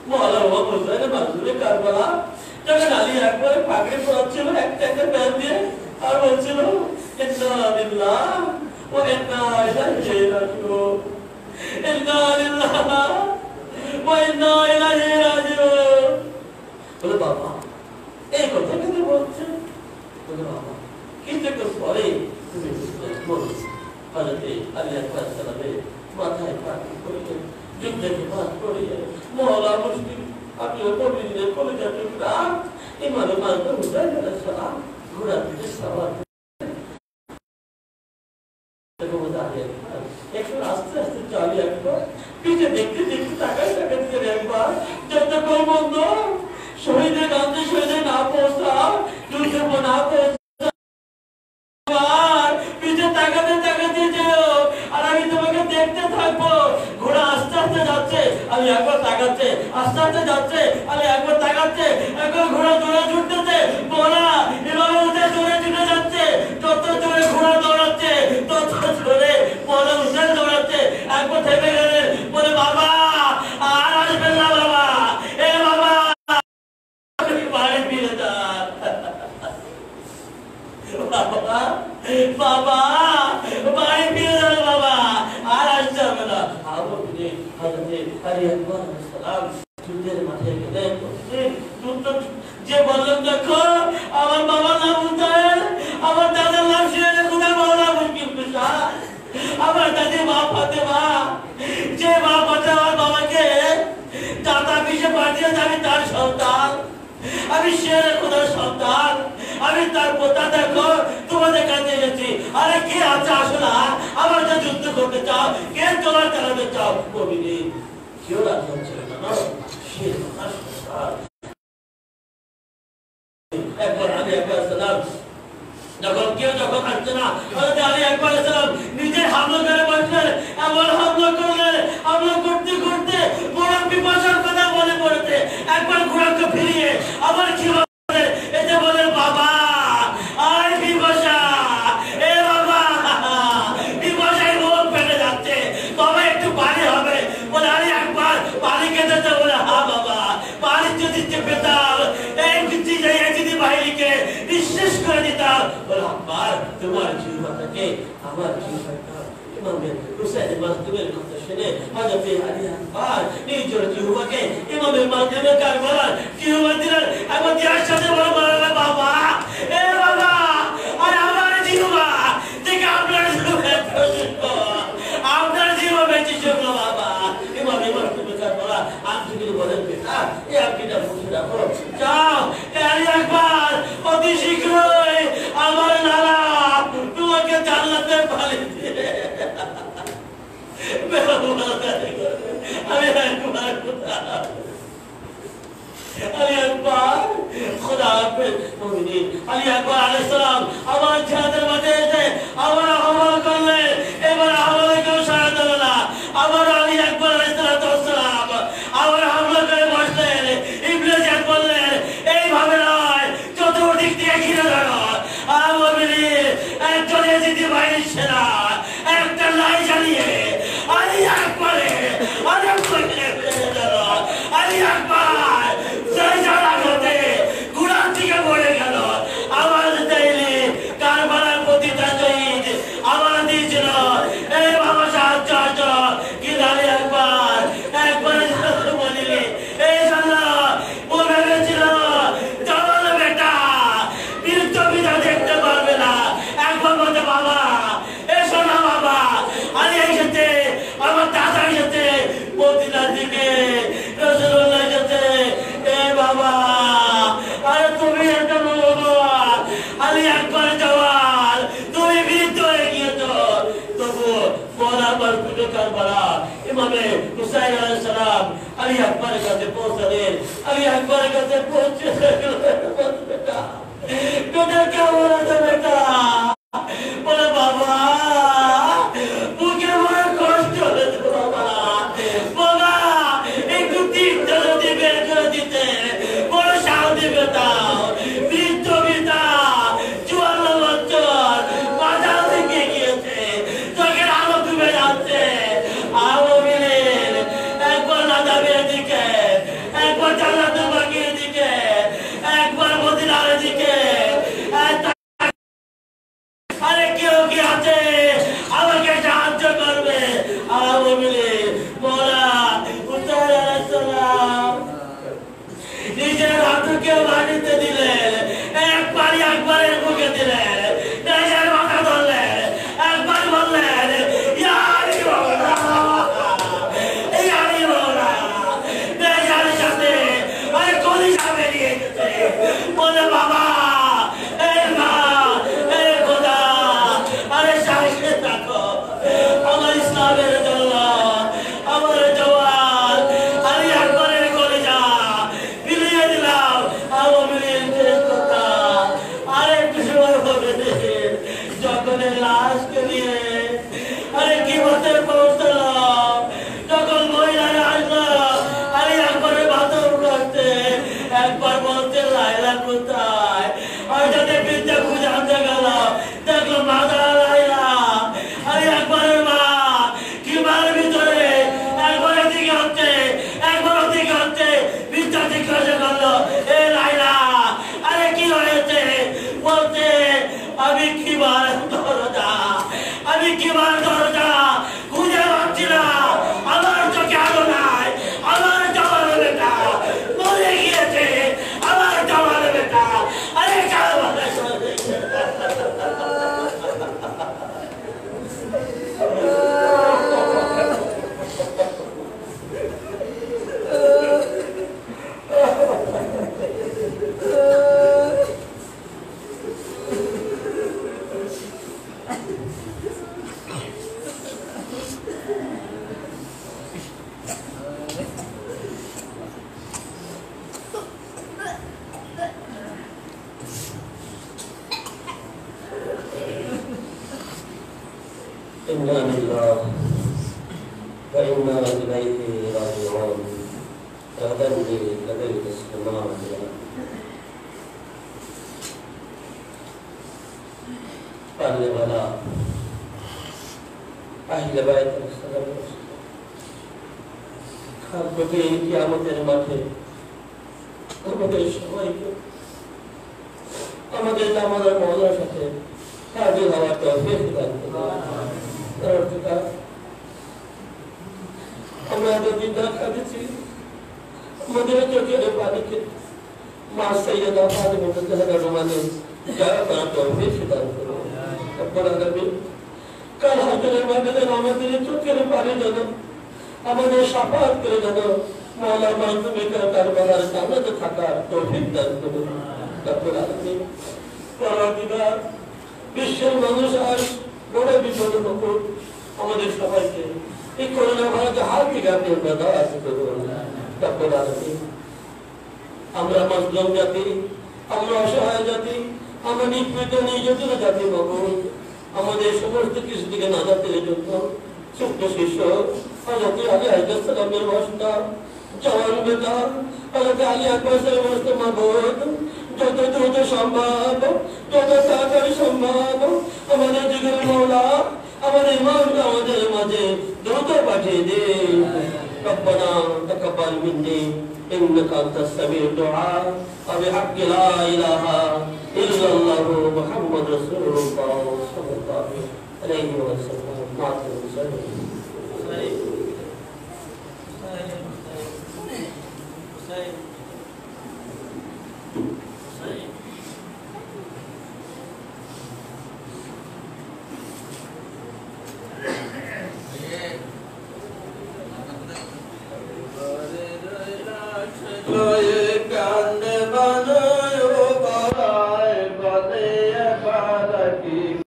মহলা বাবা বলছে মাসুরে কারবালা যখন আলী একবার পাগড়ি পড়াচ্ছিল একটা একটা প্যান দিয়ে, আর বলছিল ইন্না লিল্লাহ ওয়া ইন্না ইলাইহি রাজিউন, ইন্না লিল্লাহ ওয়া ইন্না ইলাইহি রাজিউন। বলে বাবা এই কথা কেন বলছেন? বলে বাবা কিন্তু পরে তুমি বলো হযরত আলী আকবর সালামের মাথায় পাগড়ি পরিয়ে যুদ্ধে বিভাগ করিয়ে মহলা মুসলিম আপনিও কবিদের কলিজা টুকরা ইমাম মানতে হুসাইন আলাইহিস সালাম ঘোড়া পিঠে সওয়ার একটু আস্তে আস্তে চালি একবার পিঠে দেখতে দেখতে তাকাই তাকাতে একবার যতক্ষণ বন্ধ শহীদের গান্ধী শহীদের না পৌঁছা যুদ্ধে না পৌঁছা পিঠে তাকাতে তাকাতে যেও, আর আমি তোমাকে দেখতে থাকবো। ঘোড়া আস্তে আস্তে যাচ্ছে, আমি একবার তাকাচ্ছে, আস্তে আস্তে যাচ্ছে, আমি একবার তাকাচ্ছে, একবার ঘোড়া জোরে ছুটতেছে, বলা এভাবে উঠে জোরে ছুটে যাচ্ছে, যত জোরে ঘোড়া দৌড়াচ্ছে তত জোরে বলা উঠে দৌড়াচ্ছে। একবার থেমে গেলে বলে বাবা আর আসবেন না বাবা, এ বাবা বাড়ি ফিরে যান। বাবা বাবা বাড়ি ফিরে যাও বাবা, আর আসতে হবে না। আবার যুদ্ধের মাঠে গেলেন, যে বললেন দেখো আমার বাবার নাম হুসাইন, আমার দাদার নাম সিরাজে খুদা মাওলা মুশকিল কুশা, আমার দাদি মা ফাতেমা, যে মা ফাতেমা বাবাকে দাদা পিছে পাঠিয়েছে, আমি তার সন্তান, আমি সিরাজে খুদার সন্তান, আমি তার পোতা। দেখো তোমাদের কাছে এসেছি। আরে কে আছে আসো না, আমার সাথে যুদ্ধ করতে চাও, কে তোমার চালাতে চাও? কবিরে কেউ রাজি হচ্ছে না, সে আমার সন্তান। একবার আমি একবার সালাম যখন কেউ যখন আসছে না, আমি একবার সালাম নিজে হামলা করে বসলেন, এমন হামলা করলেন, হামলা করতে করতে বড় পিপাসার কথা মনে পড়েছে। একবার ঘোড়াকে ফিরিয়ে আবার কি বলে, এতে বলে বাবা আয় পিপাসা, এ বাবা পিপাসায় মুখ ফেটে যাচ্ছে, বাবা একটু পানি হবে। বলে আমি একবার পানি খেতে, বলে হ্যাঁ বাবা পানি যদি পেতাম যদি বাহিনীকে নিঃশেষ করে দিতাম। বলে আব্বার তোমার জিহ্বাটাকে আমার জিহ্বাটা ইমামে হুসাইন মাসদুমের কথা শুনে হযরত আলী আকবর নিজের জিহ্বাকে ইমামের মাধ্যমে কারবালার জিহ্বা দিলেন। এবং যার সাথে বললেন বাবা এ বাবা আর আমার জিহ্বা থেকে আপনার আপনার জিহ্বা বেঁচে শুকলো বাবা। ইমামের মাধ্যমে কারবালা আপনি কিন্তু বলেন বেটা এই আপনিটা বুঝে রাখো, যাও আলী আকবর অতি শীঘ্রই আমার নানা তোমাকে জান্নাতে পাঠিয়ে দিবে। আমি একবার আলী আকবর খোদা হাফেজ মুমিনিন। আলী আকবর আলাইহিস সালাম আমার জিহাদের মাঠে এসে আবার আহ্বান করলেন। এবার আহ্বানে কেউ সাড়া দিল না। আবার আলী আকবর আলাইহিস সালাম আবার হামলা করে বসলেন। ইবনে জিয়াদ বললেন এইভাবে নয়, চতুর্দিক দিয়ে ঘিরে ধরো। আর মুমিনিন একজন এজিদি বাহিনীর সেনা একটা লাই জ্বালিয়ে আলী আকবরে আলী আকবর ঘোড়ার দিকে পড়ে গেল। আওয়াজ দেয়নি, কারবালার প্রতিটা শহীদ আওয়াজ দিয়েছিল এই বাবা সাহায্য আসো। কিন্তু আলী আকবর একবারে বলিনি এই জন্য ও ভেবেছিল জওয়ান বেটা বীরত্ব বিধা দেখতে পারবে না। একবার বলতে বাবা এসো না বাবা, আলী এসেছে, আমার দাদা এসেছে মদিনার দিকে, রাসূলুল্লাহ এসেছে। এ বাবা আরে তুমি একটা বাবা আলী আকবর জওয়ান, তুমি বীরত্ব হয়ে গিয়েছো। তবু বরাবর পুজো কারবালা ইমামে হুসাইন আলাইহিস সালাম আলী আকবরের কাছে পৌঁছলেন। আলী আকবরের কাছে পৌঁছে বেটা বেটা কেমন আছে বেটা? বলে বাবা বুকে বড় কষ্ট হয়েছে বাবা, বাবা একটু তীরটা যদি বের করে দিতে বড় শান্তি পেতাম। বৃদ্ধ পিতা 54 বছর বাজার থেকে গিয়েছে, চোখের আলো ডুবে যাচ্ছে। আমিনের একবার নাজাবের দিকে, একবার জান্নাতুল বাকির দিকে, একবার মদিনার দিকে, আরে إنا لله وإنا إليه راجعون غدا لديك السماء पालने वाला अहले बैत खालके कियामतेर माठे আমাদের সবাইকে আমাদের আমাদের মওলার সাথে হাজির হওয়ার তৌফিক দান করুন। আমরা এতদিন দেখা দিচ্ছি আমাদের চোখের পানিকে মা সৈয়দা ফাতেমা জাহরা রুমানে যারা তারা তৌফিক দান করুন। কাল হাজারের মাধ্যমে আমাদের চোখের পানি যেন আমাদের সাফাত করে যেন মওলা মাধ্যমে কারবালার জান্নাতে থাকার তৌফিক দান করুন। পরদিগার বিশ্বের মানুষ আজ বড় বিপদের মুখে আমাদের সবাইকে এই করোনা ভারতের হাত থেকে আপনি হেফাজত করুন। আমরা মজলুম জাতি, আমরা অসহায় জাতি, আমরা নিপীড়িত নির্যাতিত জাতি বাবু, আমাদের সমস্ত কিছু থেকে নাজাতের জন্য ছোট্ট শিশু হযরত আলী আলাইহিস সালামের ওয়াসিলা জওয়ান বেটা হযরত আলী আকবরের ওয়াসিলা মাবুদ যত দ্রুত সম্ভব যত তাড়াতাড়ি সম্ভব আমাদের জিগরের মওলা আমাদের ইমামকে আমাদের মাঝে দ্রুত পাঠিয়ে দে। ربنا تقبل مني إنك أنت السميع الدعاء وبحق لا إله إلا الله محمد رسول الله صلى الله عليه وسلم